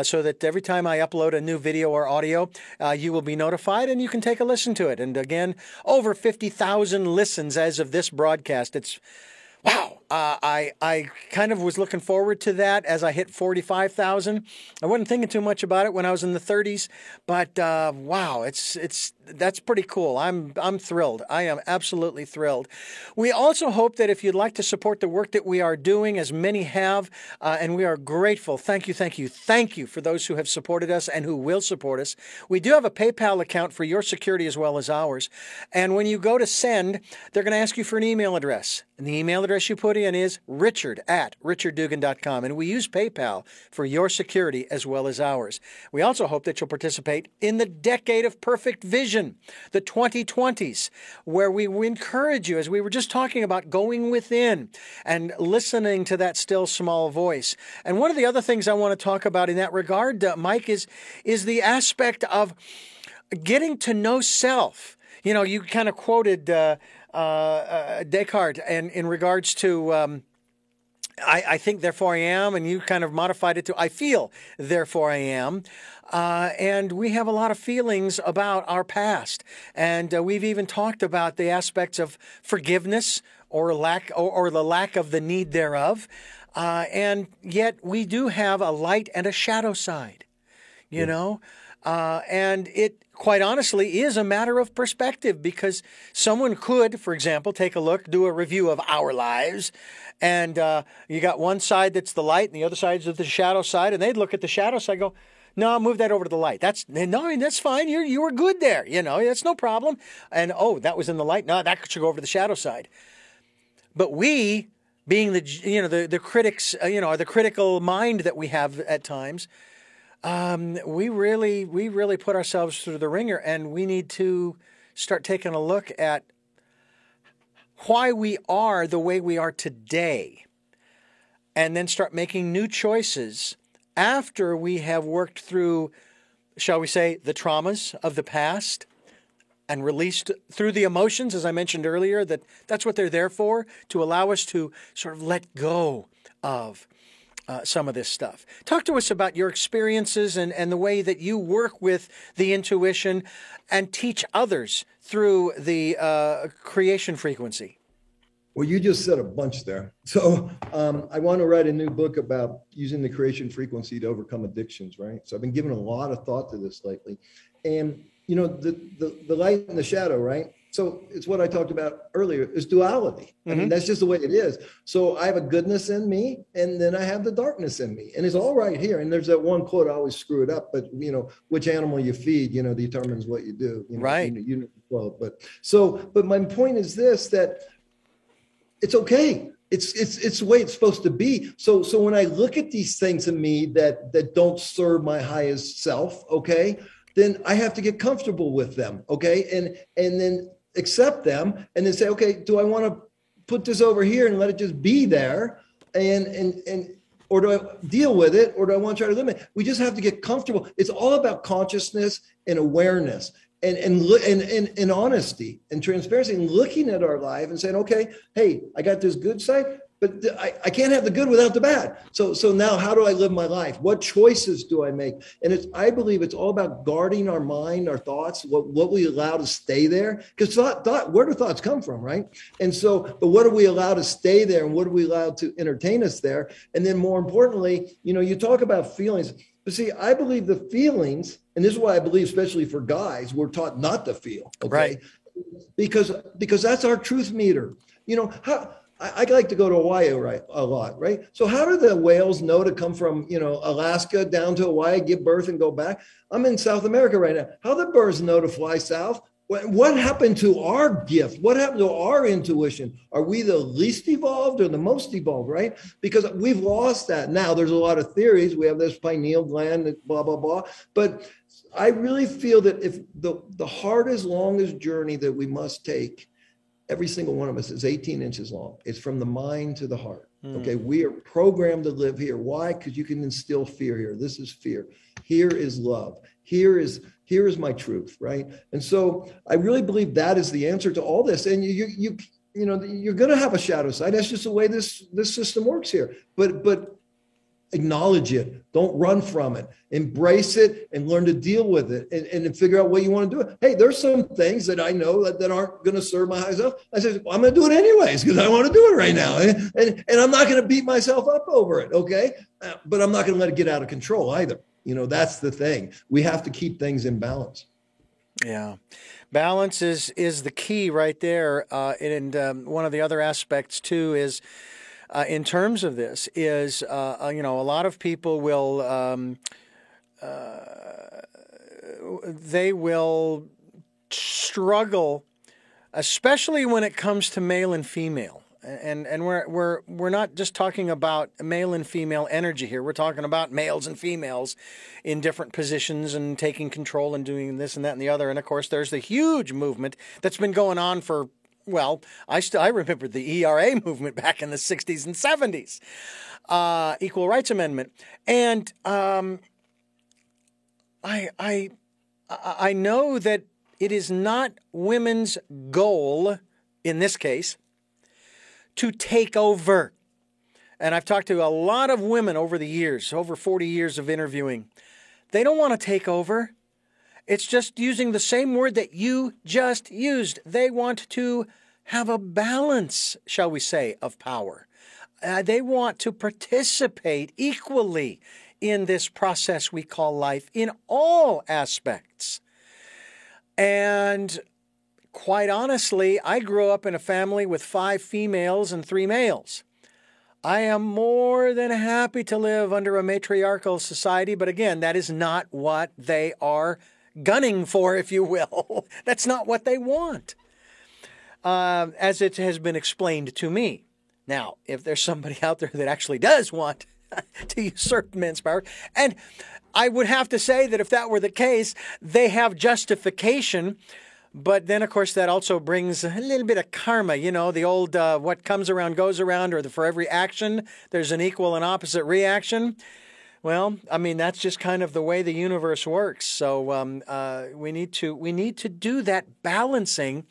so that every time I upload a new video or audio, you will be notified and you can take a listen to it. And again, over 50,000 listens as of this broadcast. It's wow. I kind of was looking forward to that as I hit 45,000. I wasn't thinking too much about it when I was in the 30s, but wow, that's pretty cool. I'm thrilled. I am absolutely thrilled. We also hope that if you'd like to support the work that we are doing, as many have, and we are grateful. Thank you for those who have supported us and who will support us. We do have a PayPal account for your security as well as ours. And when you go to send, they're going to ask you for an email address. And the email address you put in is richard@richarddugan.com. And we use PayPal for your security as well as ours. We also hope that you'll participate in the Decade of Perfect Vision, the 2020s, where we encourage you, as we were just talking about, going within and listening to that still small voice. And one of the other things I want to talk about in that regard, Mike, is the aspect of getting to know self. You kind of quoted Descartes and in regards to I think, therefore I am, and you kind of modified it to I feel, therefore I am. And we have a lot of feelings about our past. And we've even talked about the aspects of forgiveness or the lack of the need thereof. And yet we do have a light and a shadow side, you know. And it, quite honestly, is a matter of perspective, because someone could, for example, take a look, do a review of our lives, and you got one side that's the light and the other side is the shadow side, and they'd look at the shadow side and go, no, move that over to the light. That's fine. You were good there. That's no problem. And, oh, that was in the light. No, that should go over to the shadow side. But we, being the critics, the critical mind that we have at times, we really put ourselves through the ringer, and we need to start taking a look at why we are the way we are today, and then start making new choices after we have worked through, shall we say, the traumas of the past and released through the emotions, as I mentioned earlier, that's what they're there for, to allow us to sort of let go of some of this stuff. Talk to us about your experiences and the way that you work with the intuition and teach others through the creation frequency. Well, you just said a bunch there. So I want to write a new book about using the creation frequency to overcome addictions, right? So I've been giving a lot of thought to this lately. And, you know, the light and the shadow, right? So it's what I talked about earlier, is duality. I mean, that's just the way it is. So I have a goodness in me, and then I have the darkness in me. And it's all right here. And there's that one quote, I always screw it up, but, you know, which animal you feed, you know, determines what you do. You know, right. You know the quote. But my point is this, that it's okay. It's the way it's supposed to be. So when I look at these things in me that don't serve my highest self, okay, then I have to get comfortable with them, okay, and then accept them, and then say, okay, do I want to put this over here and let it just be there, and or do I deal with it, or do I want to try to limit it? We just have to get comfortable. It's all about consciousness and awareness. And honesty and transparency, and looking at our life and saying, okay, hey, I got this good side, but I can't have the good without the bad. So now how do I live my life? What choices do I make? And I believe it's all about guarding our mind, our thoughts, what we allow to stay there. Because where do thoughts come from, right? And so, but what do we allow to stay there, and what do we allow to entertain us there? And then more importantly, you know, you talk about feelings. But see, I believe the feelings, and this is why I believe, especially for guys, we're taught not to feel, okay? Right. Because that's our truth meter. You know, I like to go to Hawaii a lot, right? So how do the whales know to come from, you know, Alaska down to Hawaii, give birth and go back? I'm in South America right now. How do the birds know to fly south? What happened to our gift? What happened to our intuition? Are we the least evolved or the most evolved, right? Because we've lost that. Now, there's a lot of theories. We have this pineal gland, blah, blah, blah. But I really feel that if the hardest, longest journey that we must take, every single one of us, is 18 inches long. It's from the mind to the heart. Okay, we are programmed to live here. Why? Because you can instill fear here. This is fear. Here is love. Here is my truth, right? And so I really believe that is the answer to all this. And you know, you're going to have a shadow side. That's just the way this system works here. But acknowledge it. Don't run from it. Embrace it and learn to deal with it, and figure out what you want to do. Hey, there's some things that I know that aren't going to serve my high self. I said, well, I'm going to do it anyways because I want to do it right now. And I'm not going to beat myself up over it, okay? But I'm not going to let it get out of control either. You know, that's the thing. We have to keep things in balance. Yeah. Balance is the key right there. And one of the other aspects, too, is in terms of this is, you know, a lot of people will, they will struggle, especially when it comes to male and female. And we're not just talking about male and female energy here. We're talking about males and females in different positions and taking control and doing this and that and the other. And of course, there's the huge movement that's been going on for, well, I remember the ERA movement back in the 60s and 70s, Equal Rights Amendment. And I know that it is not women's goal in this case to take over. And I've talked to a lot of women over the years, over 40 years of interviewing. They don't want to take over. It's just using the same word that you just used. They want to have a balance, shall we say, of power. They want to participate equally in this process we call life in all aspects. And quite honestly, I grew up in a family with 5 females and 3 males. I am more than happy to live under a matriarchal society, but again, that is not what they are gunning for, if you will. That's not what they want, as it has been explained to me. Now, if there's somebody out there that actually does want to usurp men's power, and I would have to say that if that were the case, they have justification. But then, of course, that also brings a little bit of karma, you know, the old what comes around goes around, or for every action, there's an equal and opposite reaction. Well, I mean, that's just kind of the way the universe works. So we need to do that balancing,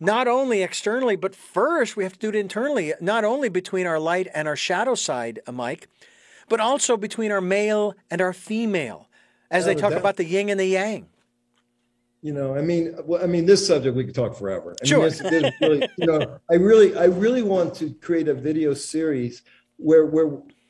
not only externally, but first we have to do it internally, not only between our light and our shadow side, Mike, but also between our male and our female, as they talk about the yin and the yang. This subject we could talk forever. Sure. There's really, I really want to create a video series where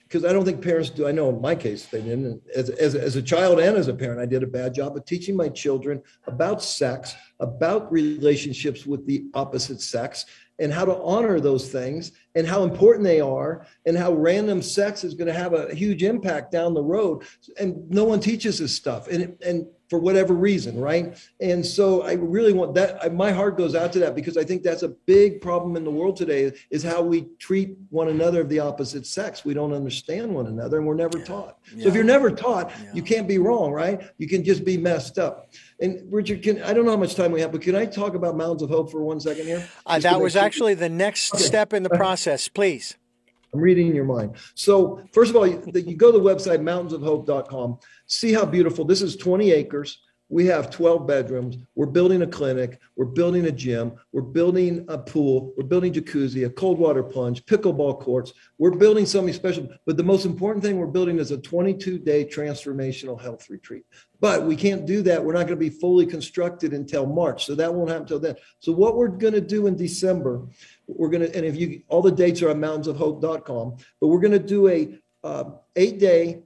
because I don't think parents do. I know in my case they didn't. As a child and as a parent, I did a bad job of teaching my children about sex, about relationships with the opposite sex, and how to honor those things, and how important they are, and how random sex is going to have a huge impact down the road. And no one teaches this stuff, and for whatever reason, right? And so I really want that. My heart goes out to that, because I think that's a big problem in the world today, is how we treat one another of the opposite sex. We don't understand one another, and we're never taught. So if you're never taught, you can't be wrong, right? You can just be messed up. And Richard, I don't know how much time we have, but can I talk about Mountains of Hope for 1 second here? That was actually the next step in the process, please. I'm reading your mind. So first of all, you go to the website, mountainsofhope.com, see how beautiful. This is 20 acres. We have 12 bedrooms. We're building a clinic. We're building a gym. We're building a pool. We're building jacuzzi, a cold water plunge, pickleball courts. We're building something special. But the most important thing we're building is a 22-day transformational health retreat. But we can't do that. We're not going to be fully constructed until March. So that won't happen until then. So what we're going to do in December, and all the dates are on mountainsofhope.com, but we're going to do a 8-day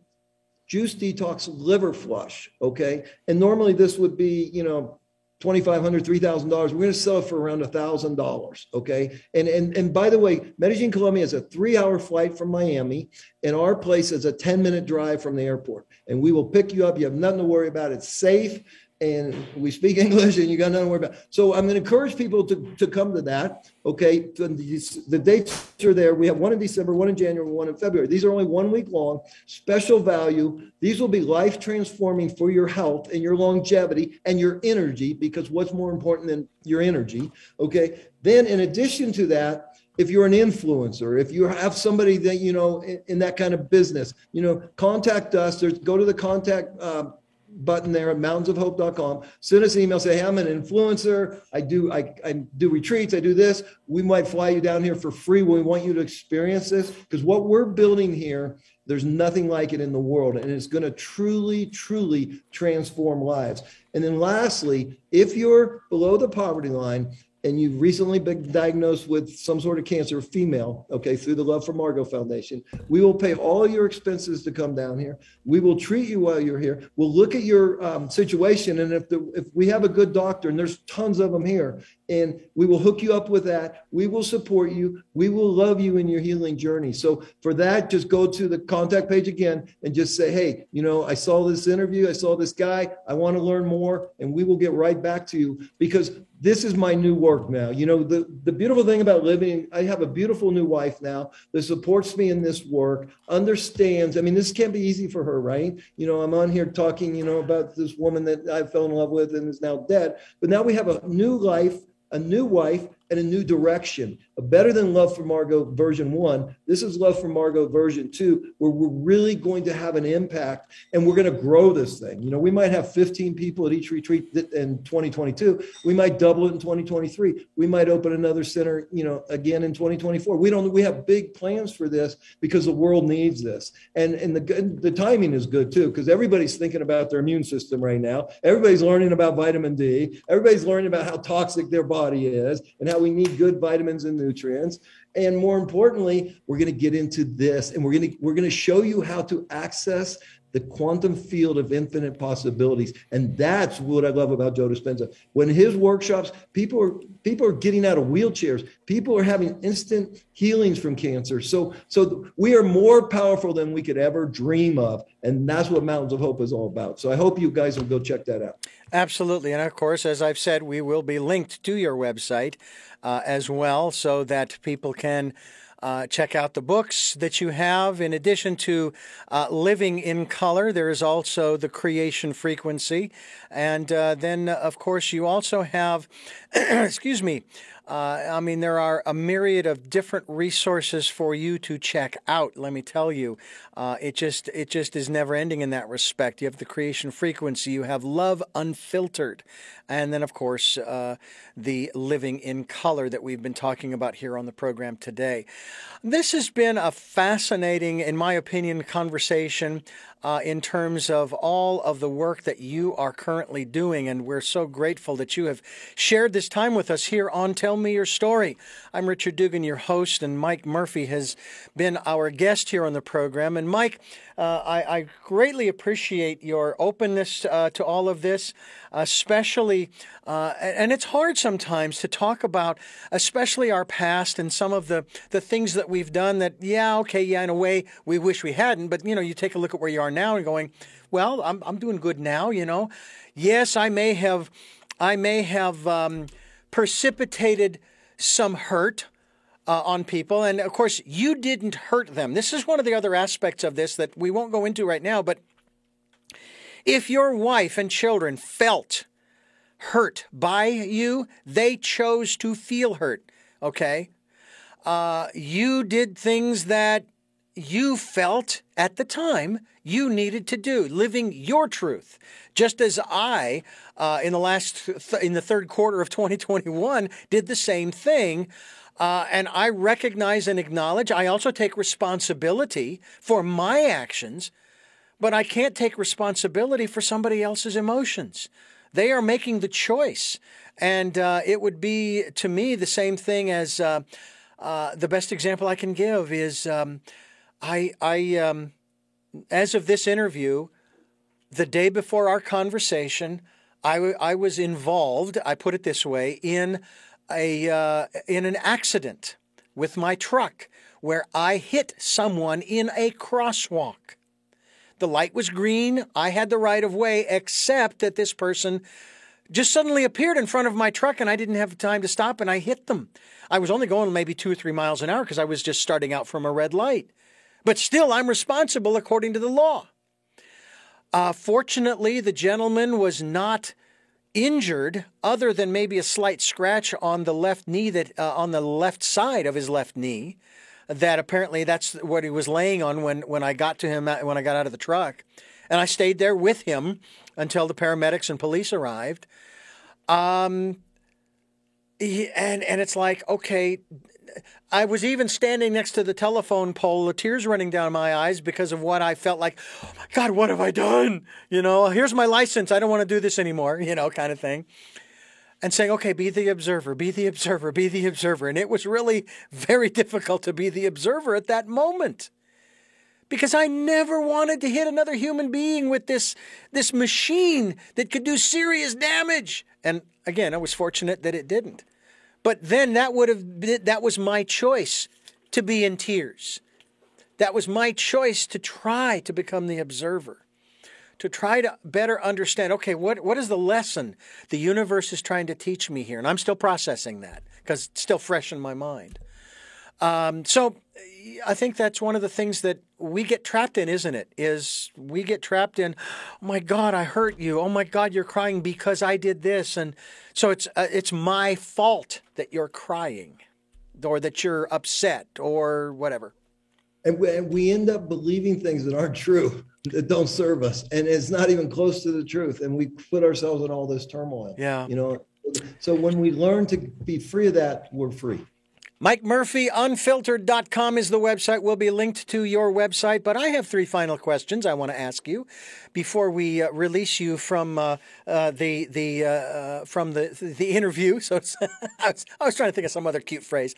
juice detox liver flush, okay? And normally this would be, $2,500, $3,000. We're going to sell it for around $1,000, okay? And by the way, Medellin, Colombia is a 3-hour flight from Miami, and our place is a 10-minute drive from the airport. And we will pick you up. You have nothing to worry about. It's safe, and we speak English, and you got nothing to worry about. So I'm going to encourage people to come to that, okay? The dates are there. We have one in December, one in January, one in February. These are only 1 week long, special value. These will be life transforming for your health and your longevity and your energy, because what's more important than your energy, okay? Then in addition to that, if you're an influencer, if you have somebody that, in that kind of business, contact us. Go to the contact button there at mountainsofhope.com. Send us an email, say, hey, I'm an influencer. I do retreats. I do this. We might fly you down here for free. We want you to experience this, because what we're building here, there's nothing like it in the world. And it's going to truly, truly transform lives. And then lastly, if you're below the poverty line, and you've recently been diagnosed with some sort of cancer, female, okay, through the Love for Margot Foundation, we will pay all your expenses to come down here. We will treat you while you're here. We'll look at your situation, and if we have a good doctor, and there's tons of them here, and we will hook you up with that. We will support you. We will love you in your healing journey. So for that, just go to the contact page again and just say, hey, I saw this interview. I saw this guy. I want to learn more, and we will get right back to you, because this is my new work now. The beautiful thing about living, I have a beautiful new wife now that supports me in this work, understands. I mean, this can't be easy for her, right? I'm on here talking, about this woman that I fell in love with and is now dead. But now we have a new life, a new wife, and a new direction. Better than Love for Margot version 1. This is Love for Margot version 2, where we're really going to have an impact, and we're going to grow this thing. We might have 15 people at each retreat in 2022. We might double it in 2023. We might open another center, again in 2024. We have big plans for this, because the world needs this. And the timing is good too, because everybody's thinking about their immune system right now. Everybody's learning about vitamin D. Everybody's learning about how toxic their body is and how we need good vitamins and nutrients. And more importantly, we're going to get into this, and we're going to show you how to access the quantum field of infinite possibilities. And that's what I love about Joe Dispenza. When his workshops, people are getting out of wheelchairs. People are having instant healings from cancer. So we are more powerful than we could ever dream of. And that's what Mountains of Hope is all about. So I hope you guys will go check that out. Absolutely. And of course, as I've said, we will be linked to your website as well, so that people can check out the books that you have. In addition to Living in Color, there is also The Creation Frequency. And then, of course, you also have, excuse me, I mean, there are a myriad of different resources for you to check out. Let me tell you, it just is never ending in that respect. You have the Creation Frequency, you have Love Unfiltered, and then of course the Living in Color that we've been talking about here on the program today. This has been a fascinating, in my opinion, conversation in terms of all of the work that you are currently doing. And we're so grateful that you have shared this time with us here on Tell Me Your Story. I'm Richard Dugan, your host, and Mike Murphy has been our guest here on the program. And Mike, I greatly appreciate your openness to all of this, especially, and it's hard sometimes to talk about, especially our past and some of the things that we've done that, in a way we wish we hadn't, but, you take a look at where you are now and going, well, I'm doing good now, Yes, I may have precipitated some hurt on people. And of course, you didn't hurt them. This is one of the other aspects of this that we won't go into right now. But if your wife and children felt hurt by you, they chose to feel hurt. Okay. You did things that you felt at the time you needed to do, living your truth. Just as I, in the third quarter of 2021, did the same thing. And I recognize and acknowledge, I also take responsibility for my actions, but I can't take responsibility for somebody else's emotions. They are making the choice. And it would be, to me, the same thing as the best example I can give is as of this interview, the day before our conversation, I was involved, I put it this way, in an accident with my truck where I hit someone in a crosswalk. The light was green. I had the right of way, except that this person just suddenly appeared in front of my truck and I didn't have time to stop and I hit them. I was only going maybe 2 or 3 miles an hour because I was just starting out from a red light. But still, I'm responsible according to the law. Fortunately, the gentleman was not injured other than maybe a slight scratch on the left knee, on the left side of his left knee, that apparently that's what he was laying on when I got to him, when I got out of the truck. And I stayed there with him until the paramedics and police arrived. And it's like, okay, I was even standing next to the telephone pole, the tears running down my eyes because of what I felt like, oh my God, what have I done? Here's my license. I don't want to do this anymore, kind of thing. And saying, okay, be the observer, be the observer, be the observer. And it was really very difficult to be the observer at that moment because I never wanted to hit another human being with this machine that could do serious damage. And again, I was fortunate that it didn't. But then that was my choice to be in tears. That was my choice to try to become the observer, to try to better understand, okay, what is the lesson the universe is trying to teach me here? And I'm still processing that because it's still fresh in my mind. So I think that's one of the things that we get trapped in, isn't it? Is we get trapped in, oh my God, I hurt you. Oh my God, you're crying because I did this. And so it's my fault that you're crying or that you're upset or whatever. And we end up believing things that aren't true, that don't serve us. And it's not even close to the truth. And we put ourselves in all this turmoil. Yeah. So when we learn to be free of that, we're free. Mike Murphy, unfiltered.com is the website. We'll be linked to your website. But I have 3 final questions I want to ask you before we release you from the interview. So I was trying to think of some other cute phrase.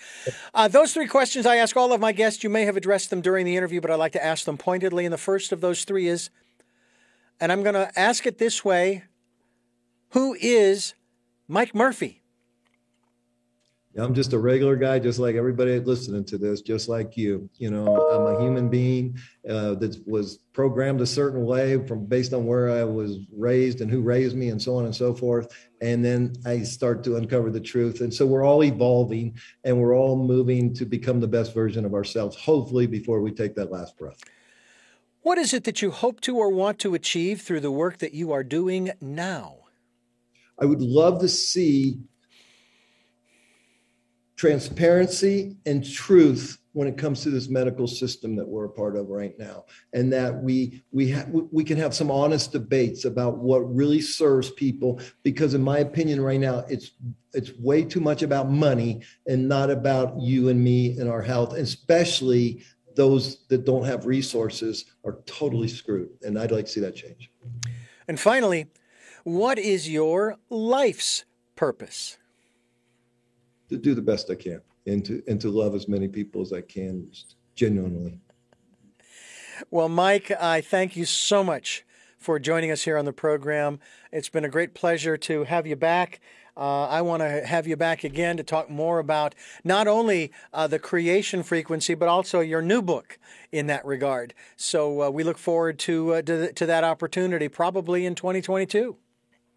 Those 3 questions I ask all of my guests. You may have addressed them during the interview, but I like to ask them pointedly. And the first of those 3 is, and I'm going to ask it this way, who is Mike Murphy? I'm just a regular guy, just like everybody listening to this, just like you. I'm a human being that was programmed a certain way based on where I was raised and who raised me and so on and so forth. And then I start to uncover the truth. And so we're all evolving and we're all moving to become the best version of ourselves, hopefully before we take that last breath. What is it that you hope to or want to achieve through the work that you are doing now? I would love to see transparency and truth when it comes to this medical system that we're a part of right now, and that we can have some honest debates about what really serves people. Because in my opinion, right now, it's way too much about money and not about you and me and our health, especially those that don't have resources are totally screwed. And I'd like to see that change. And finally, what is your life's purpose? To do the best I can and to love as many people as I can, genuinely. Well, Mike, I thank you so much for joining us here on the program. It's been a great pleasure to have you back. I want to have you back again to talk more about not only the creation frequency, but also your new book in that regard. So we look forward to that opportunity probably in 2022.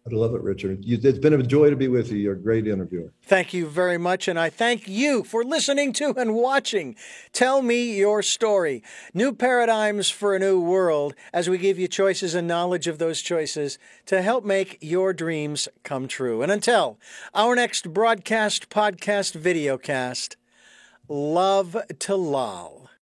I'd love it, Richard. It's been a joy to be with you. You're a great interviewer. Thank you very much, and I thank you for listening to and watching Tell Me Your Story. New paradigms for a new world as we give you choices and knowledge of those choices to help make your dreams come true. And until our next broadcast, podcast, videocast, love to Lal.